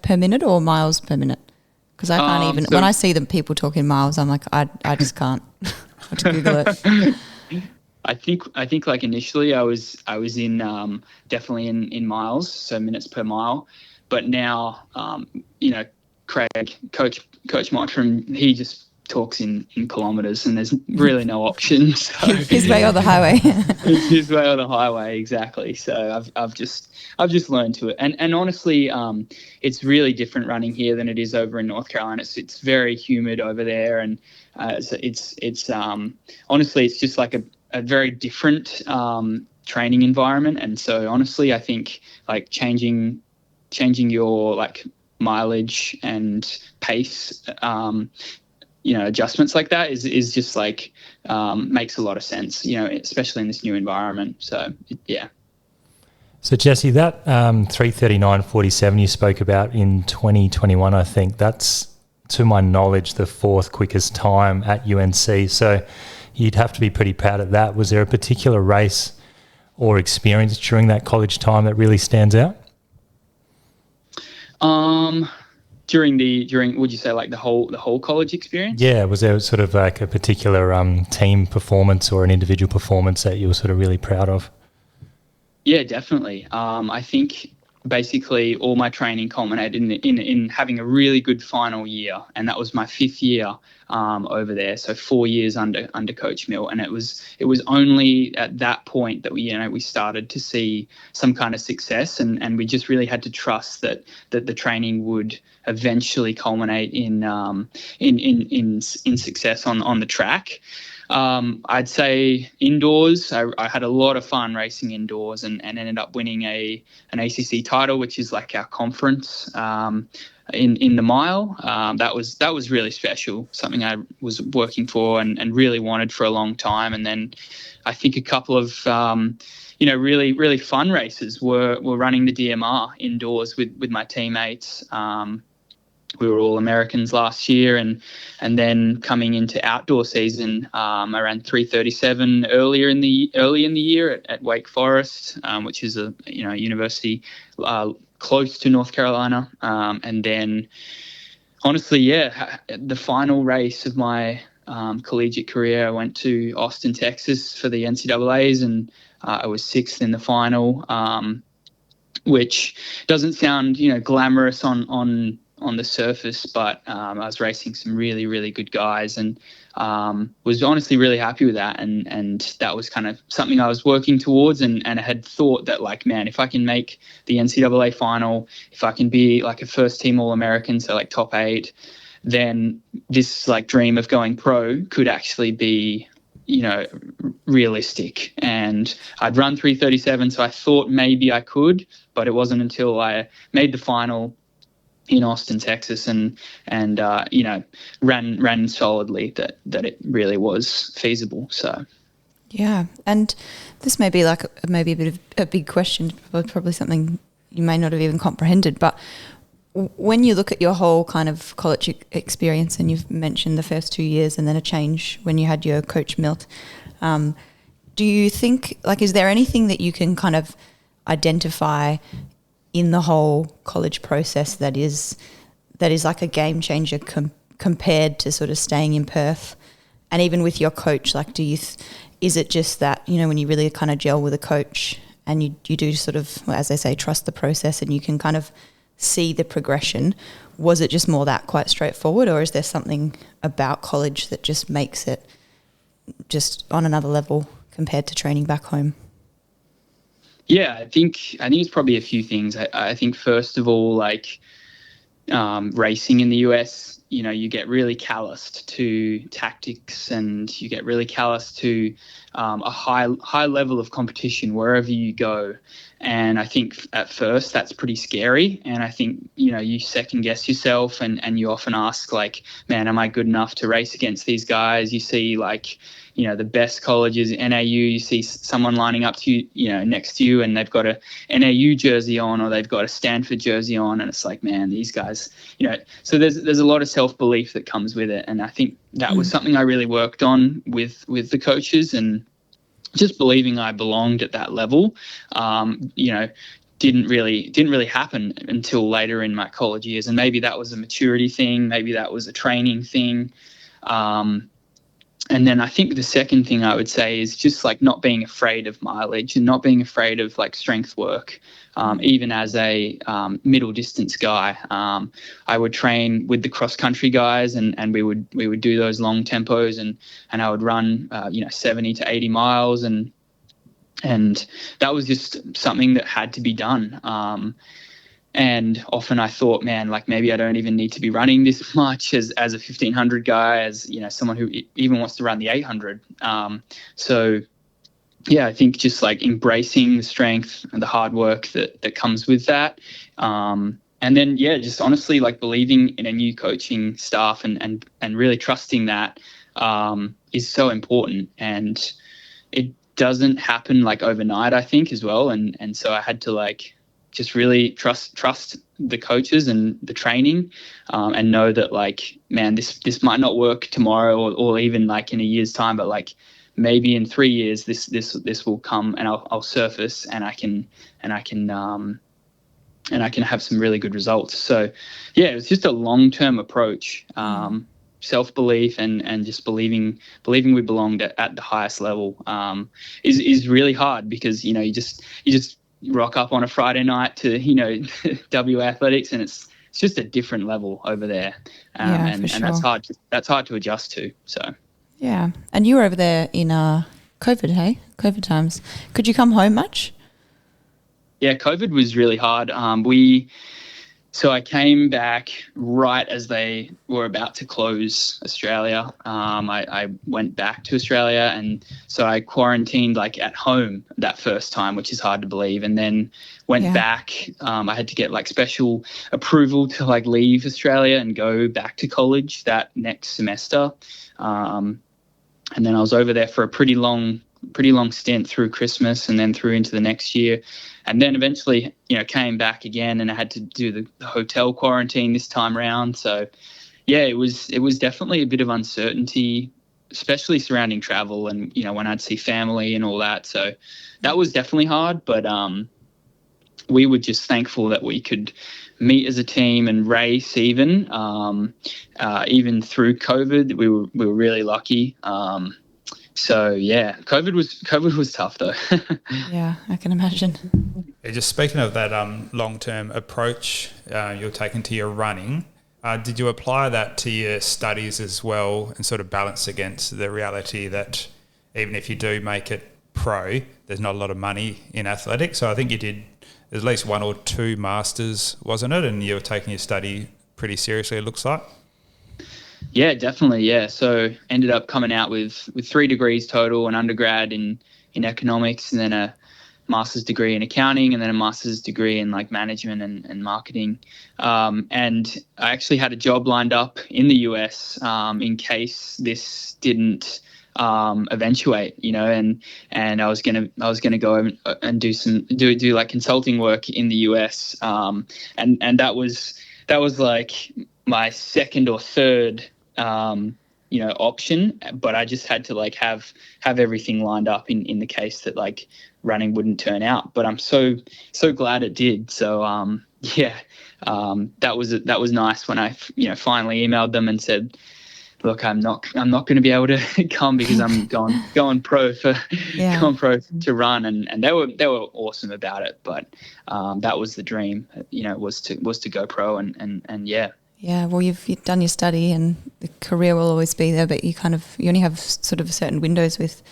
minute or miles per minute? Because I can't even, when I see them people talking miles, I'm like, I just can't. I have to Google it. I think like initially I was in definitely in miles, so minutes per mile, but now Craig, Coach Mottram, he just talks in kilometres, and there's really no option. So his way or the highway. It's his way or the highway, exactly. So I've just learned to it, and honestly, it's really different running here than it is over in North Carolina. It's very humid over there, and so it's honestly it's just like a very different training environment. And so honestly, I think like changing your like mileage and pace, adjustments like that is just like makes a lot of sense, especially in this new environment. So yeah. So Jesse, that 3:39:47 you spoke about in 2021, I think that's, to my knowledge, the 4th quickest time at UNC. So you'd have to be pretty proud of that. Was there a particular race or experience during that college time that really stands out? During would you say like the whole college experience? Yeah, was there sort of like a particular team performance or an individual performance that you were sort of really proud of? Yeah, definitely. I think basically all my training culminated in having a really good final year, and that was my 5th year over there. So 4 years under Coach Mill, and it was only at that point that we started to see some kind of success, and we just really had to trust that the training would eventually culminate in success on the track. I'd say indoors, I had a lot of fun racing indoors, and ended up winning an ACC title, which is like our conference in the mile. That was really special, something I was working for and really wanted for a long time. And then I think a couple of really, really fun races were running the DMR indoors with my teammates. We were all Americans last year, and then coming into outdoor season, I ran 3:37 early in the year at Wake Forest, which is a university close to North Carolina, and then honestly, the final race of my collegiate career, I went to Austin, Texas for the NCAAs, and I was 6th in the final, which doesn't sound glamorous on the surface, but I was racing some really, really good guys, and was honestly really happy with that. And that was kind of something I was working towards, and I had thought that, like, man, if I can make the NCAA final, if I can be like a first team All-American, so like top 8, then this like dream of going pro could actually be realistic. And I'd run 3:37, so I thought maybe I could, but it wasn't until I made the final in Austin, Texas, and you know, ran solidly that it really was feasible. So yeah, and this may be like maybe a bit of a big question, probably something you may not have even comprehended, but when you look at your whole kind of college experience, and you've mentioned the first 2 years and then a change when you had your coach Milt, do you think, like, is there anything that you can kind of identify in the whole college process that is like a game changer compared to sort of staying in Perth? And even with your coach, like, is it just that, you know, when you really kind of gel with a coach and you do sort of, as they say, trust the process, and you can kind of see the progression, was it just more that quite straightforward, or is there something about college that just makes it just on another level compared to training back home? Yeah, I think it's probably a few things. I think first of all, like, racing in the US, you know, you get really calloused to tactics, and you get really calloused to a high level of competition wherever you go. And I think at first that's pretty scary. And I think, you know, you second guess yourself, and you often ask, like, man, am I good enough to race against these guys? You see, like, you know, the best colleges, NAU, you see someone lining up to you, you know, next to you, and they've got a NAU jersey on, or they've got a Stanford jersey on, and it's like, man, these guys, you know, so there's a lot of self-belief that comes with it. And I think that was something I really worked on with the coaches, and just believing I belonged at that level, you know, didn't really happen until later in my college years. And maybe that was a maturity thing, maybe that was a training thing. And then I think the second thing I would say is just, like, not being afraid of mileage and not being afraid of, like, strength work. Even as a middle distance guy, I would train with the cross country guys, and we would do those long tempos, and I would run 70 to 80 miles, and that was just something that had to be done. And often I thought, man, like, maybe I don't even need to be running this much as a 1500 guy, as, you know, someone who even wants to run the 800. So yeah, I think just, like, embracing the strength and the hard work that comes with that. And then, yeah, just honestly, like, believing in a new coaching staff and really trusting that is so important. And it doesn't happen, like, overnight, I think, as well. And so I had to, like, just really trust the coaches and the training, and know that, like, man, this might not work tomorrow, or even, like, in a year's time, but, like, maybe in 3 years this will come, and I'll surface, and I can have some really good results. So yeah, it was just a long-term approach, self-belief, and just believing we belonged at the highest level, is really hard, because, you know, you just rock up on a Friday night to, you know, WA Athletics, and it's just a different level over there. And that's hard to adjust to. So yeah. And you were over there in COVID times. Could you come home much? Yeah, COVID was really hard. So I came back right as they were about to close Australia. I went back to Australia, and so I quarantined, like, at home that first time, which is hard to believe, and then went back. I had to get, like, special approval to, like, leave Australia and go back to college that next semester. And then I was over there for a pretty long stint through Christmas, and then through into the next year. And then eventually, you know, came back again, and I had to do the hotel quarantine this time round. So yeah, it was definitely a bit of uncertainty, especially surrounding travel, and, you know, when I'd see family and all that. So that was definitely hard, but we were just thankful that we could meet as a team and race even through COVID. We were really lucky. So yeah, COVID was tough though. Yeah, I can imagine. Yeah, just speaking of that long-term approach you're taking to your running, did you apply that to your studies as well, and sort of balance against the reality that even if you do make it pro, there's not a lot of money in athletics? So I think you did at least 1 or 2 masters, wasn't it? And you were taking your study pretty seriously, it looks like. Yeah, definitely. Yeah. So ended up coming out with 3 degrees total, an undergrad in economics, and then a master's degree in accounting and then a master's degree in like management and marketing. And I actually had a job lined up in the US in case this didn't eventuate, and I was gonna go and do like consulting work in the US, and that was like my second or third option, but I just had to like have everything lined up in the case that like running wouldn't turn out. But I'm so glad it did. So that was nice when I finally emailed them and said, look, I'm not going to be able to come because I'm going pro going pro to run, and they were awesome about it. But that was the dream, was to go pro, and yeah. Yeah, well, you've done your study, and the career will always be there, but you only have sort of certain windows with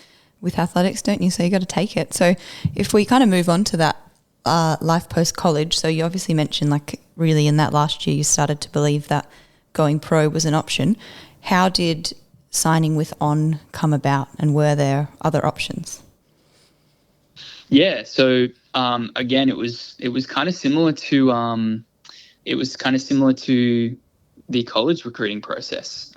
athletics, don't you? So you got to take it. So if we kind of move on to that life post college, so you obviously mentioned like really in that last year you started to believe that going pro was an option. How did signing with On come about, and were there other options? Yeah, so again, it was kind of similar to the college recruiting process.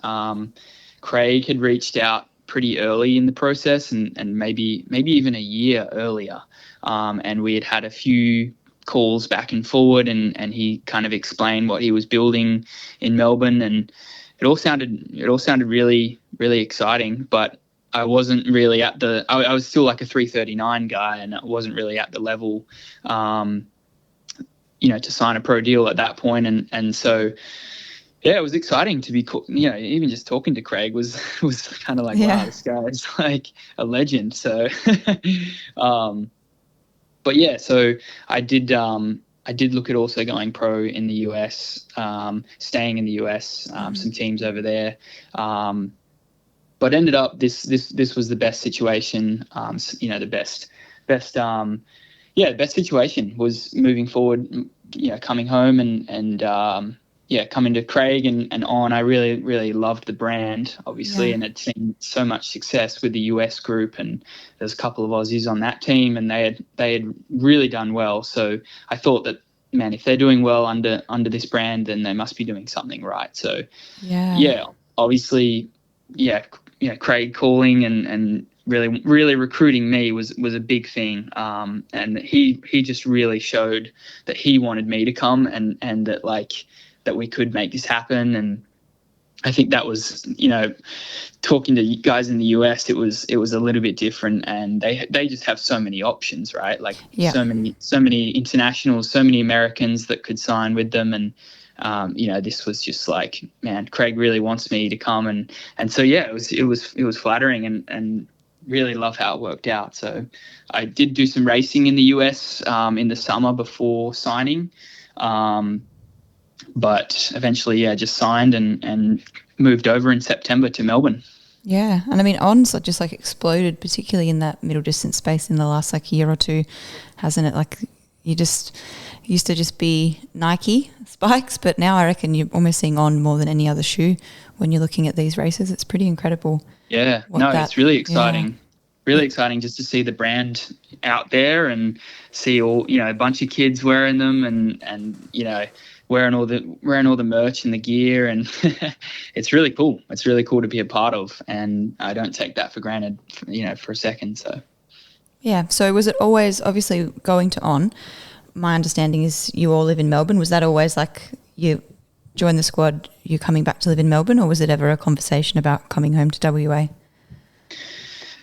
Craig had reached out pretty early in the process, and maybe even a year earlier, and we had a few calls back and forward, and he kind of explained what he was building in Melbourne, and it all sounded really, really exciting, but I wasn't really I was still like a 339 guy, and I wasn't really at the level to sign a pro deal at that point. And so, yeah, it was exciting to be, even just talking to Craig was kind of like, wow, this guy is like a legend. So, but yeah, so I did look at also going pro in the US, staying in the US, some teams over there. But ended up this was the best situation, the best situation was moving forward, coming home and coming to Craig and On. I really, really loved the brand, obviously, and had seen so much success with the US group, and there's a couple of Aussies on that team, and they had really done well. So I thought that, man, if they're doing well under this brand, then they must be doing something right. So obviously, Craig calling and really, really recruiting me was a big thing. And he just really showed that he wanted me to come and that we could make this happen. And I think that was, talking to guys in the US, it was a little bit different, and they just have so many options, right? Like so many internationals, so many Americans that could sign with them. And, this was just like, man, Craig really wants me to come. And so, yeah, it was flattering and really love how it worked out. So I did do some racing in the US, in the summer before signing. But eventually, just signed and moved over in September to Melbourne. Yeah, and I mean, On's just like exploded, particularly in that middle distance space in the last like year or two, hasn't it? Like you just used to just be Nike spikes, but now I reckon you're almost seeing On more than any other shoe when you're looking at these races. It's pretty incredible. Yeah, it's really exciting. Yeah. Really exciting just to see the brand out there and see all, a bunch of kids wearing them and wearing all the merch and the gear, and it's really cool. It's really cool to be a part of, and I don't take that for granted, for a second. So yeah. So was it always, obviously going to On, my understanding is you all live in Melbourne. Was that always like you join the squad, you're coming back to live in Melbourne, or was it ever a conversation about coming home to WA?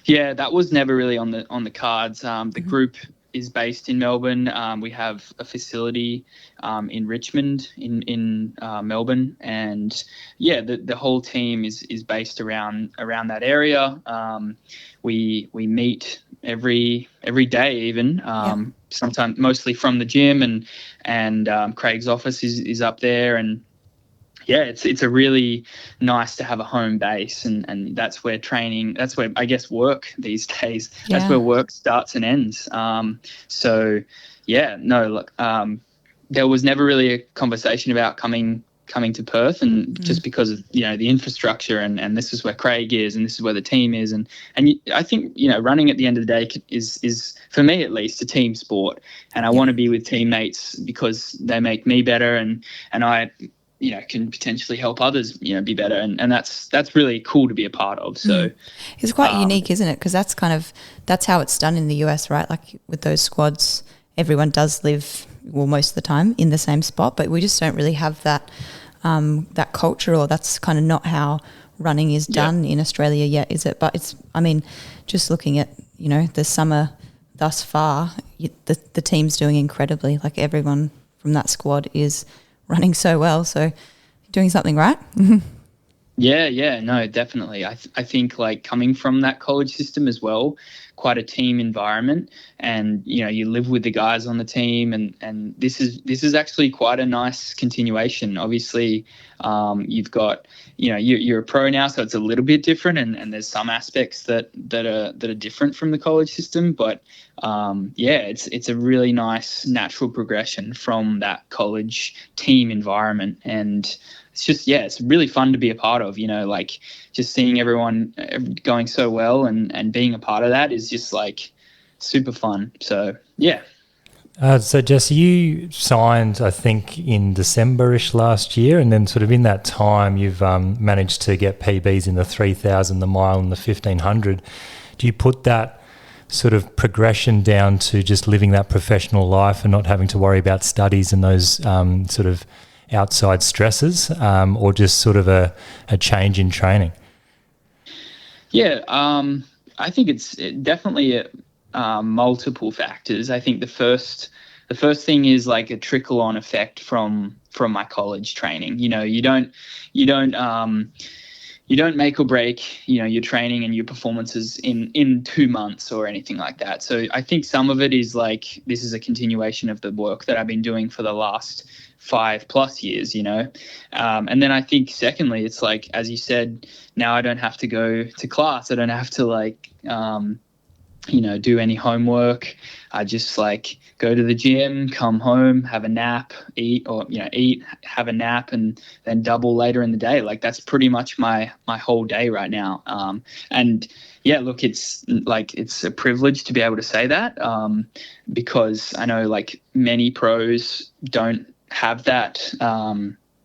Yeah, that was never really on the cards. The group is based in Melbourne. We have a facility in Richmond in Melbourne, and the whole team is based around that area. We meet every day, even sometimes mostly from the gym, and Craig's office is up there, and it's a really nice to have a home base, and that's where I guess work these days. Yeah. That's where work starts and ends. There was never really a conversation about coming coming to Perth, and just because of, you know, the infrastructure, and this is where Craig is, and this is where the team is, and I think, you know, running at the end of the day is for me at least a team sport, and I want to be with teammates because they make me better, and I, you know, can potentially help others, you know, be better, and that's really cool to be a part of. So it's quite unique, isn't it? Because that's how it's done in the US, right? Like with those squads, everyone does live, well, most of the time in the same spot, but we just don't really have that that culture, or that's kind of not how running is done in Australia yet, is it? But it's, I mean, just looking at, you know, the summer thus far, the team's doing incredibly. Like everyone from that squad is running so well, so you're doing something right. Yeah, no, definitely. I think like coming from that college system as well, quite a team environment, and you know, you live with the guys on the team, and this is actually quite a nice continuation. Obviously, you've got, you know, you're a pro now, so it's a little bit different, and there's some aspects that are different from the college system, but it's a really nice natural progression from that college team environment, and it's just, it's really fun to be a part of, you know, like just seeing everyone going so well and being a part of that is just like super fun. So, yeah. So, Jesse, you signed, I think, in December-ish last year, and then sort of in that time you've managed to get PBs in the 3,000, the mile and the 1,500. Do you put that sort of progression down to just living that professional life and not having to worry about studies and those sort of outside stresses, or just sort of a change in training? Yeah, I think it's definitely multiple factors. I think the first thing is like a trickle-on effect from my college training. You know, you don't make or break, you know, your training and your performances in 2 months or anything like that. So I think some of it is like, this is a continuation of the work that I've been doing for the last 5+ years, you know. And then I think secondly, it's like, as you said, now I don't have to go to class. I don't have to like, you know, do any homework. I just like go to the gym, come home, have a nap, eat, have a nap, and then double later in the day. Like that's pretty much my whole day right now. And yeah, look, it's like, it's a privilege to be able to say that, because I know like many pros don't have that,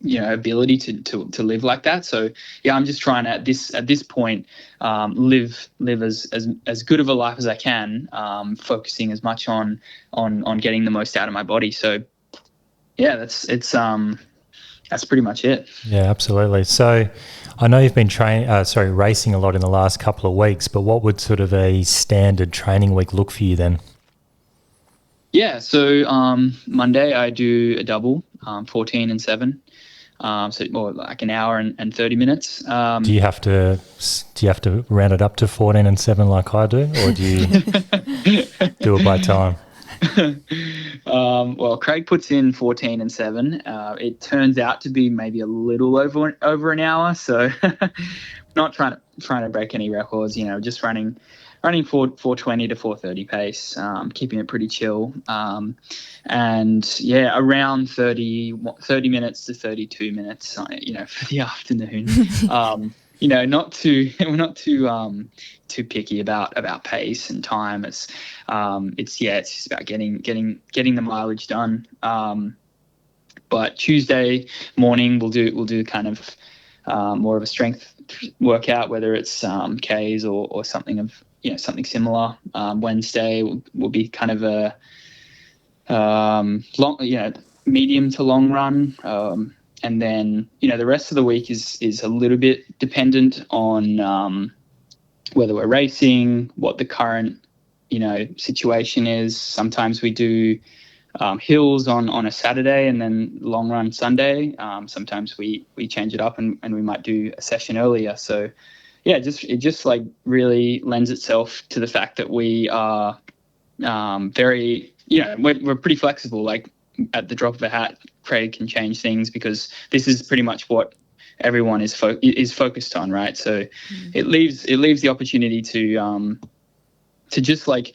you know, ability to live like that. So yeah, I'm just trying to at this point live as good of a life as I can, focusing as much on getting the most out of my body. So yeah, that's pretty much it. Yeah, absolutely. So I know you've been racing a lot in the last couple of weeks, but what would sort of a standard training week look for you then? Yeah, so Monday I do a double, 14 and 7. So more like an hour and 30 minutes. Do you have to round it up to 14 and 7 like I do, or do you do it by time? Well, Craig puts in 14 and 7. It turns out to be maybe a little over an hour. So not trying to break any records, you know, just running 420 to 430 pace, keeping it pretty chill. And yeah, around 30 minutes to 32 minutes, you know, for the afternoon. You know, we're not too picky about pace and time. It's just about getting the mileage done. But Tuesday morning we'll do kind of more of a strength workout, whether it's Ks or something of, you know, something similar. Wednesday will be kind of a long, you know, medium to long run. And then, you know, the rest of the week is a little bit dependent on whether we're racing, what the current, you know, situation is. Sometimes we do hills on a Saturday and then long run Sunday. Sometimes we change it up and we might do a session earlier. So yeah, it just like really lends itself to the fact that we are very, you know, we're pretty flexible. Like at the drop of a hat, Craig can change things because this is pretty much what everyone is focused on, right? So it leaves the opportunity to just like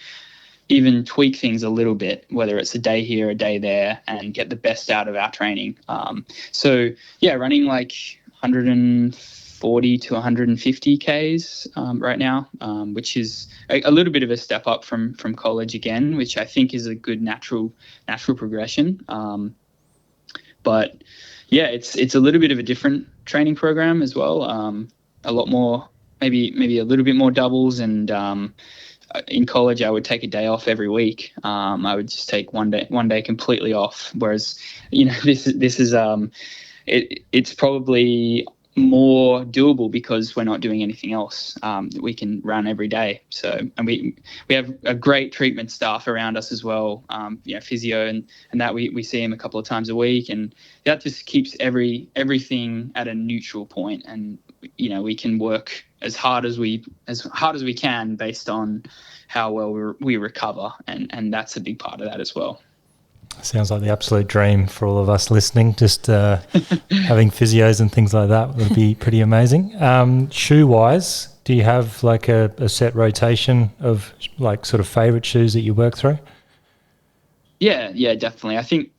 even tweak things a little bit, whether it's a day here, a day there, and get the best out of our training. So yeah, running like 140 to 150 Ks right now, which is a little bit of a step up from college again, which I think is a good natural progression. But yeah, it's a little bit of a different training program as well. A lot more, maybe a little bit more doubles, and in college I would take a day off every week. I would just take one day completely off, whereas this is it's probably more doable because we're not doing anything else. We can run every day. So, and we have a great treatment staff around us as well. Physio and that we see him a couple of times a week, and that just keeps everything at a neutral point. And we can work as hard as we can based on how well we recover, and that's a big part of that as well. Sounds like the absolute dream for all of us listening. Just having physios and things like that would be pretty amazing. Shoe-wise, do you have like a set rotation of like sort of favourite shoes that you work through? Yeah, definitely. I think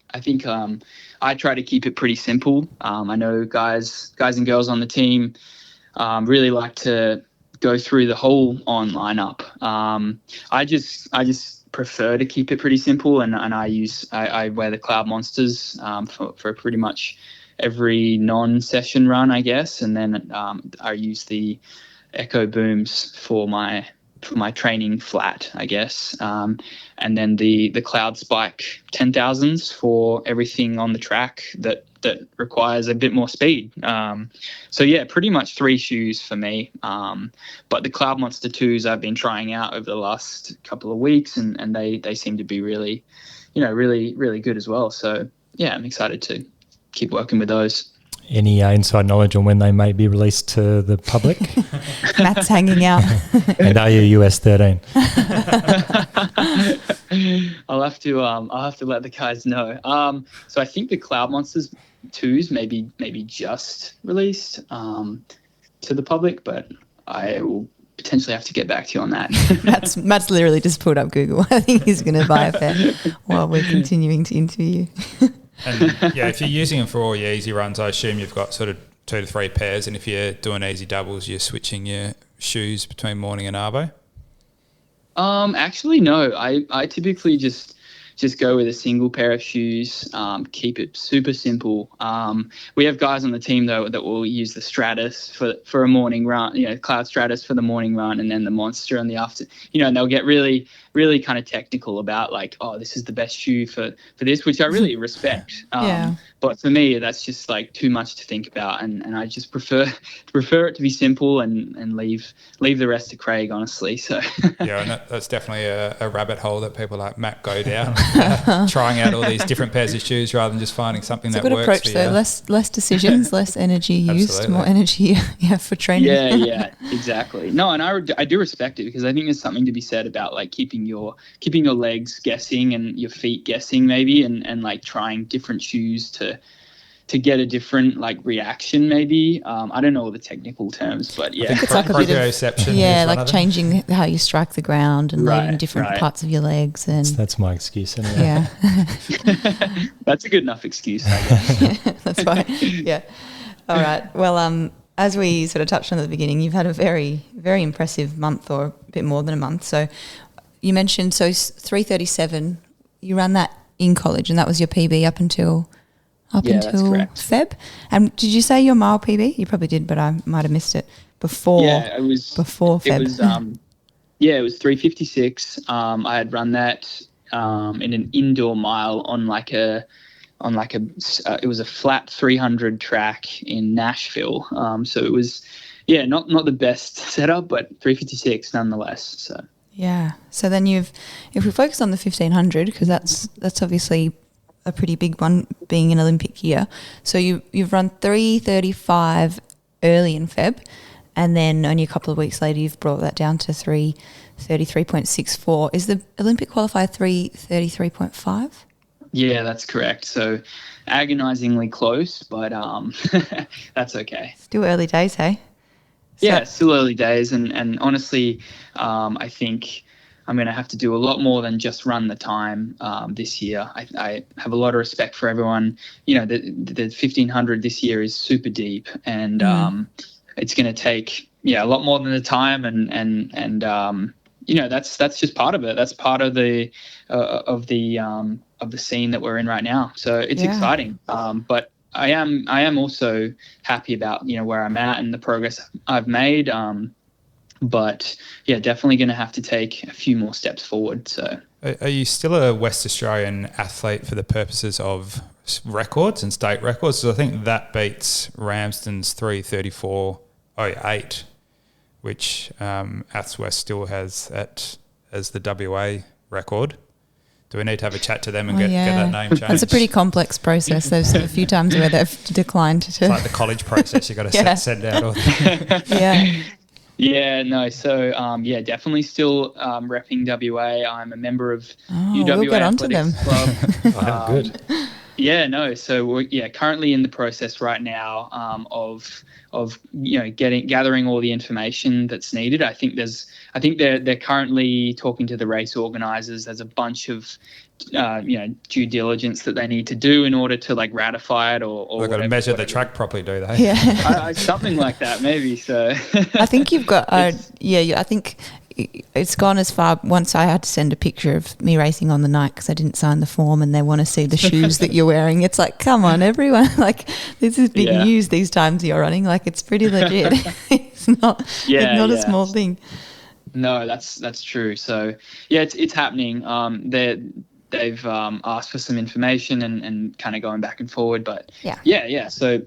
I try to keep it pretty simple. I know guys and girls on the team really like to go through the whole on lineup. I just prefer to keep it pretty simple, and I wear the Cloud Monsters for pretty much every non-session run, I guess, and then I use the Echo Booms for my training flat, I guess, and then the Cloud Spike 10,000s for everything on the track that requires a bit more speed. So yeah, pretty much 3 shoes for me. But the Cloud Monster 2s I've been trying out over the last couple of weeks, and they seem to be really, really good as well. So yeah, I'm excited to keep working with those. Any inside knowledge on when they may be released to the public? Matt's hanging out. And are you US 13? I'll have to let the guys know. So I think the Cloud Monsters 2s maybe just released to the public, but I will potentially have to get back to you on that. Matt's literally just pulled up Google. I think he's going to buy a pair while we're continuing to interview you. And yeah, if you're using them for all your easy runs, I assume you've got sort of 2 to 3 pairs, and if you're doing easy doubles, you're switching your shoes between morning and arvo? Actually, no. I typically just go with a single pair of shoes, keep it super simple. We have guys on the team, though, that will use the Stratus for a morning run, Cloud Stratus for the morning run, and then the Monster in the after, and they'll get really, really kind of technical about like, oh, this is the best shoe for this, which I really respect. Yeah. But for me, that's just like too much to think about, and I just prefer it to be simple and leave the rest to Craig, honestly. So yeah, and that's definitely a rabbit hole that people like Matt go down, trying out all these different pairs of shoes rather than just finding something that works. It's a good approach, though. Less decisions, less energy used, Absolutely. more energy for training. Yeah, exactly. No, and I do respect it, because I think there's something to be said about like keeping your legs guessing and your feet guessing maybe, and like trying different shoes to get a different like reaction maybe. I don't know all the technical terms, but yeah. It's like a bit of like changing how you strike the ground and leaving different parts of your legs. And that's my excuse anyway. Yeah. That's a good enough excuse, I guess. That's right. Yeah. All right. Well, as we sort of touched on at the beginning, you've had a very, very impressive month, or a bit more than a month. So you mentioned 3:37. You ran that in college, and that was your PB up until Feb. And did you say your mile PB? You probably did, but I might have missed it before. Yeah, it was before Feb. It was it was 3:56. I had run that in an indoor mile on it was a flat 300 track in Nashville. So it was not the best setup, but 3:56 nonetheless. So yeah. So then if we focus on the 1500, because that's obviously a pretty big one, being an Olympic year. So you've run 3:35 early in Feb, and then only a couple of weeks later you've brought that down to 3:33.64. Is the Olympic qualifier 3:33.5? Yeah, that's correct. So agonizingly close, but that's okay. Still early days, hey? Yeah, still early days, and honestly, I think I'm going to have to do a lot more than just run the time this year. I have a lot of respect for everyone. You know, the 1500 this year is super deep, and it's going to take a lot more than the time, and you know, that's just part of it. That's part of the scene that we're in right now. So it's exciting. But I am also happy about, you know, where I'm at and the progress I've made. But yeah, definitely going to have to take a few more steps forward. So, are you still a West Australian athlete for the purposes of records and state records? So I think that beats Ramsden's 3:34.08, which Aths West still has as the WA record. Do we need to have a chat to them and get that name changed? It's a pretty complex process. There's a few times where they've declined to. It's like the college process. You've got to send out all the Yeah, no. So, definitely still repping WA. I'm a member of UWA we'll get onto Athletics them. Club. Good. Yeah, no. So we're currently in the process right now of you know, gathering all the information that's needed. I think they're currently talking to the race organisers. There's a bunch of due diligence that they need to do in order to like ratify it or they've got to measure the track properly, do they? Yeah, something like that maybe. So I think you've got I think it's gone as far. Once I had to send a picture of me racing on the night because I didn't sign the form, and they want to see the shoes that you're wearing. It's like, come on, everyone! Like, this is big news these times you're running. Like, it's pretty legit. It's not a small thing. No, that's true. So yeah, it's happening. They've asked for some information and kind of going back and forward, but So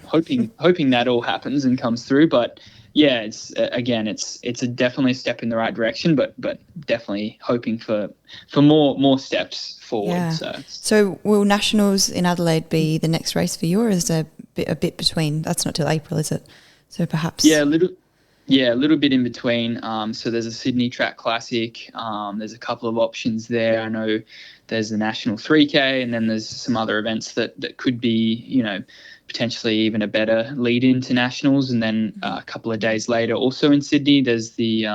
hoping that all happens and comes through. But yeah, it's definitely a step in the right direction, but definitely hoping for more steps forward. Yeah. So will Nationals in Adelaide be the next race for you, or is there a bit between? That's not till April, is it? So perhaps. A little bit in between. So there's a Sydney Track Classic. There's a couple of options there. I know there's the National 3K, and then there's some other events that could be, you know, potentially even a better lead into Nationals. And then a couple of days later, also in Sydney, there's the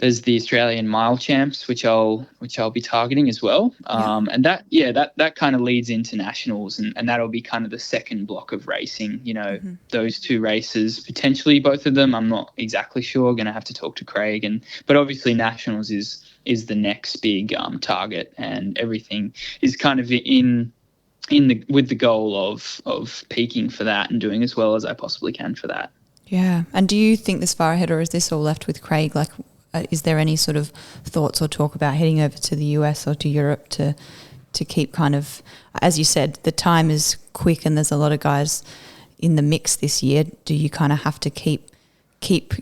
Australian Mile Champs, which I'll be targeting as well. And that kind of leads into Nationals, and that'll be kind of the second block of racing. You know, those two races, potentially both of them. I'm not exactly sure. Going to have to talk to Craig, but obviously Nationals is the next big target, and everything is kind of with the goal of peaking for that and doing as well as I possibly can for that. Yeah. And do you think this far ahead, or is this all left with Craig? Like, is there any sort of thoughts or talk about heading over to the US or to Europe to keep kind of, as you said, the time is quick and there's a lot of guys in the mix this year. Do you kind of have to keep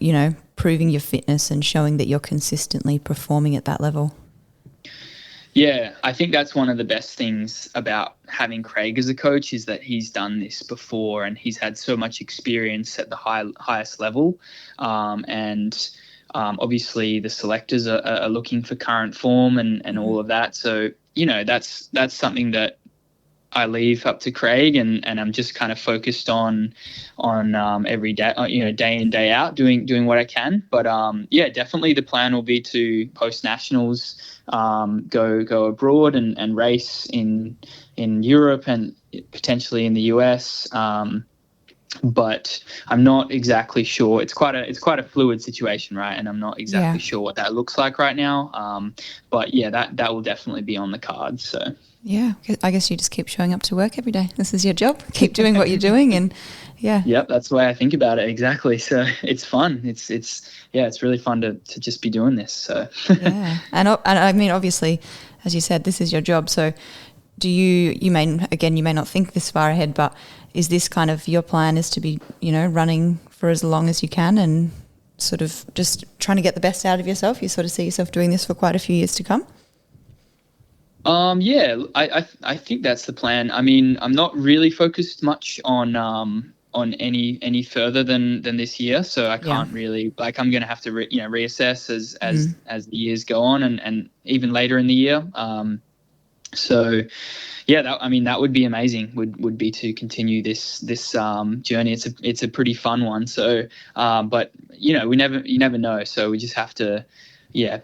you know, proving your fitness and showing that you're consistently performing at that level? Yeah, I think that's one of the best things about having Craig as a coach is that he's done this before and he's had so much experience at the highest level. Obviously the selectors are looking for current form and all of that. So, you know, that's something that I leave up to Craig, and I'm just kind of focused on every day, you know, day in, day out, doing what I can. But definitely the plan will be to post Nationals, go abroad and race in Europe and potentially in the US. But I'm not exactly sure. It's quite a fluid situation, right? And I'm not exactly sure what that looks like right now. But yeah, that will definitely be on the cards. So yeah, I guess you just keep showing up to work every day. This is your job. Keep doing what you're doing, and yeah. Yep, that's the way I think about it. Exactly. So it's fun. It's really fun to just be doing this. So yeah, and I mean, obviously, as you said, this is your job. So do you may not think this far ahead, but is this kind of your plan, is to be, you know, running for as long as you can and sort of just trying to get the best out of yourself? You sort of see yourself doing this for quite a few years to come? I think that's the plan. I mean, I'm not really focused much on any further than this year, so I can't really, like, I'm going to have to reassess as the years go on and even later in the year. So yeah, that would be amazing. Would be to continue this journey. It's a pretty fun one. So, but you know, you never know. So we just have to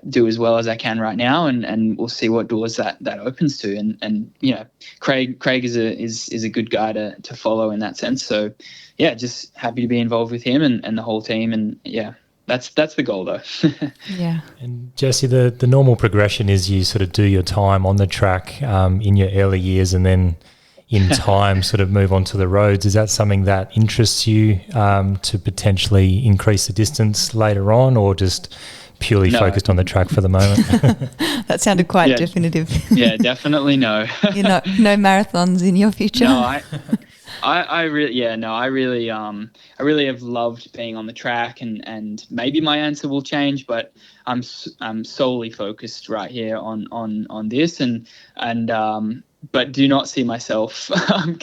do as well as I can right now, and we'll see what doors that opens to. And Craig is a good guy to follow in that sense. So just happy to be involved with him and the whole team. And that's the goal though. Yeah. And Jesse, the normal progression is you sort of do your time on the track in your early years, and then in time sort of move on to the roads. Is that something that interests you to potentially increase the distance later on, or just purely focused on the track for the moment? That sounded quite definitive. Yeah, definitely no. You're no marathons in your future. No, I really have loved being on the track, and maybe my answer will change, but I'm solely focused right here on this, and but do not see myself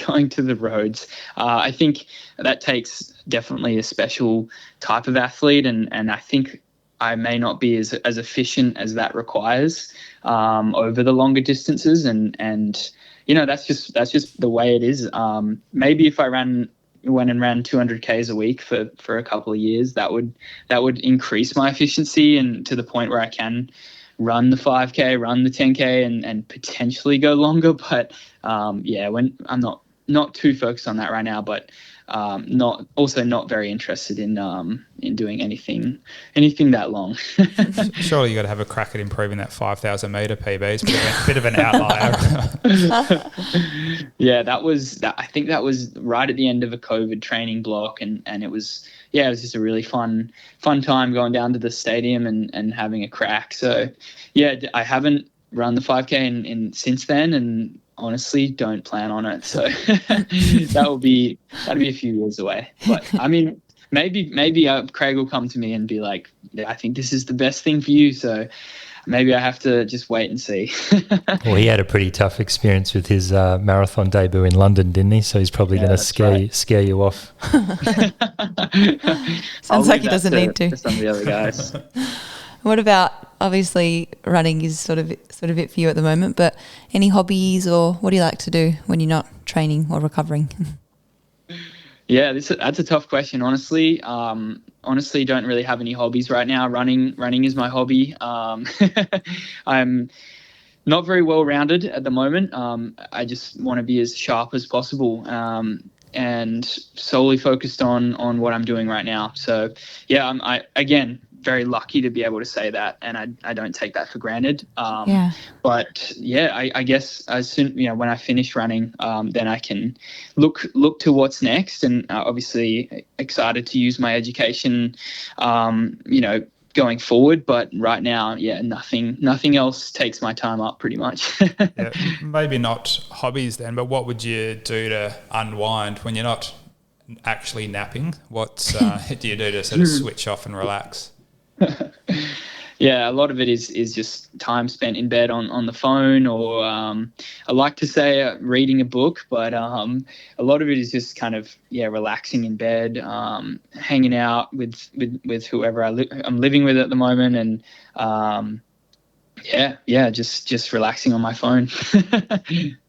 going to the roads. I think that takes definitely a special type of athlete, and I think I may not be as efficient as that requires over the longer distances, and that's just the way it is. Maybe if I went and ran 200 Ks a week for a couple of years, that would increase my efficiency, and to the point where I can run the 5K, run the 10K, and potentially go longer. But when I'm not too focused on that right now, but not very interested in doing anything that long. Surely you got to have a crack at improving that 5,000 meter PB. It's a bit of an outlier. I think that was right at the end of a COVID training block, and it was just a really fun time going down to the stadium and having a crack. So I haven't run the 5K in since then, and honestly don't plan on it. So that'd be a few years away. But I mean, maybe Craig will come to me and be like, I think this is the best thing for you. So maybe I have to just wait and see. Well, he had a pretty tough experience with his marathon debut in London, didn't he? So he's probably going to scare you off. Sounds like he doesn't need to. Some of the other guys. What about, obviously running is sort of it for you at the moment, but any hobbies, or what do you like to do when you're not training or recovering? Yeah, that's a tough question. Honestly, don't really have any hobbies right now. Running is my hobby. I'm not very well rounded at the moment. I just want to be as sharp as possible, and solely focused on what I'm doing right now. So I again, very lucky to be able to say that, and I don't take that for granted. But I guess as soon when I finish running, then I can look to what's next, and obviously excited to use my education, going forward. But right now, nothing else takes my time up pretty much. Maybe not hobbies then, but what would you do to unwind when you're not actually napping? What do you do to sort of switch off and relax? A lot of it is just time spent in bed on the phone, or I like to say reading a book, but a lot of it is just kind of relaxing in bed, hanging out with whoever I'm living with at the moment, and just relaxing on my phone.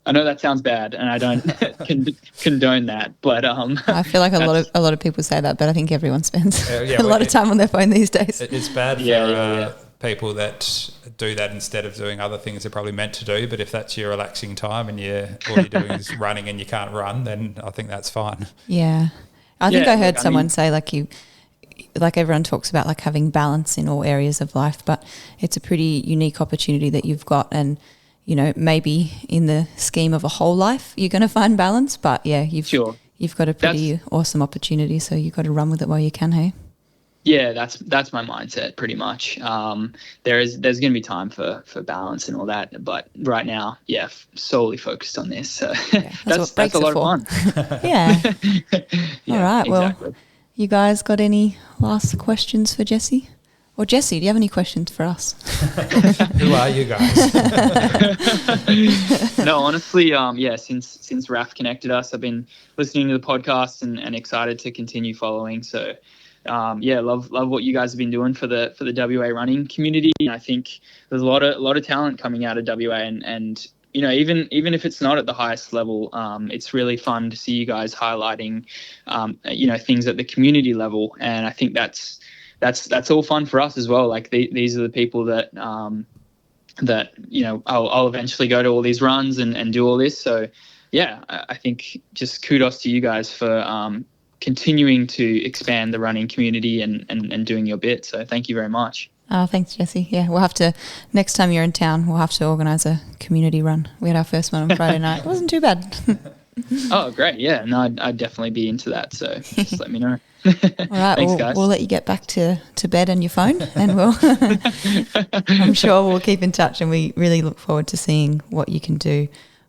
I know that sounds bad, and I don't condone that, but I feel like a lot of people say that, but I think everyone spends a lot of time on their phone these days. It's bad for people that do that instead of doing other things they're probably meant to do. But if that's your relaxing time and all you're doing is running and you can't run, then I think that's fine. Yeah, I think I heard someone say like everyone talks about like having balance in all areas of life, but it's a pretty unique opportunity that you've got, and maybe in the scheme of a whole life you're going to find balance, but you've got a pretty awesome opportunity, so you've got to run with it while you can. Hey, that's my mindset pretty much. There's going to be time for balance and all that, but right now solely focused on this, so that's a lot of fun. All right, well, you guys got any last questions for Jesse? Or Jesse, do you have any questions for us? Who are you guys? No, honestly, since Raf connected us, I've been listening to the podcast and excited to continue following. So, love what you guys have been doing for the WA running community. And I think there's a lot of talent coming out of WA, and even if it's not at the highest level, it's really fun to see you guys highlighting, things at the community level. And I think that's that's all fun for us as well. Like these are the people that I'll eventually go to all these runs and do all this. So yeah, I think just kudos to you guys for continuing to expand the running community and doing your bit. So thank you very much. Oh, thanks, Jesse. Yeah, we'll have to, next time you're in town, we'll have to organise a community run. We had our first one on Friday night. It wasn't too bad. Oh, great. Yeah, no, I'd definitely be into that. So just let me know. All right, Thanks, guys. We'll let you get back to bed and your phone, and I'm sure we'll keep in touch, and we really look forward to seeing what you can do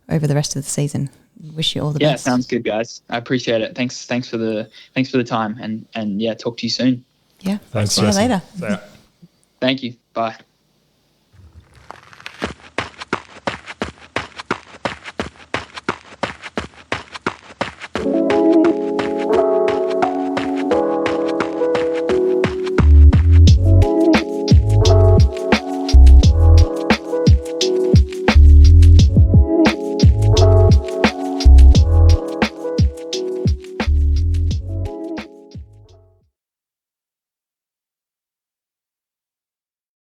over the rest of the season. Wish you all the best. Yeah, sounds good, guys. I appreciate it. Thanks for the time, and yeah, talk to you soon. Yeah, Thanks, see you Jesse. later. So- Thank you. Bye.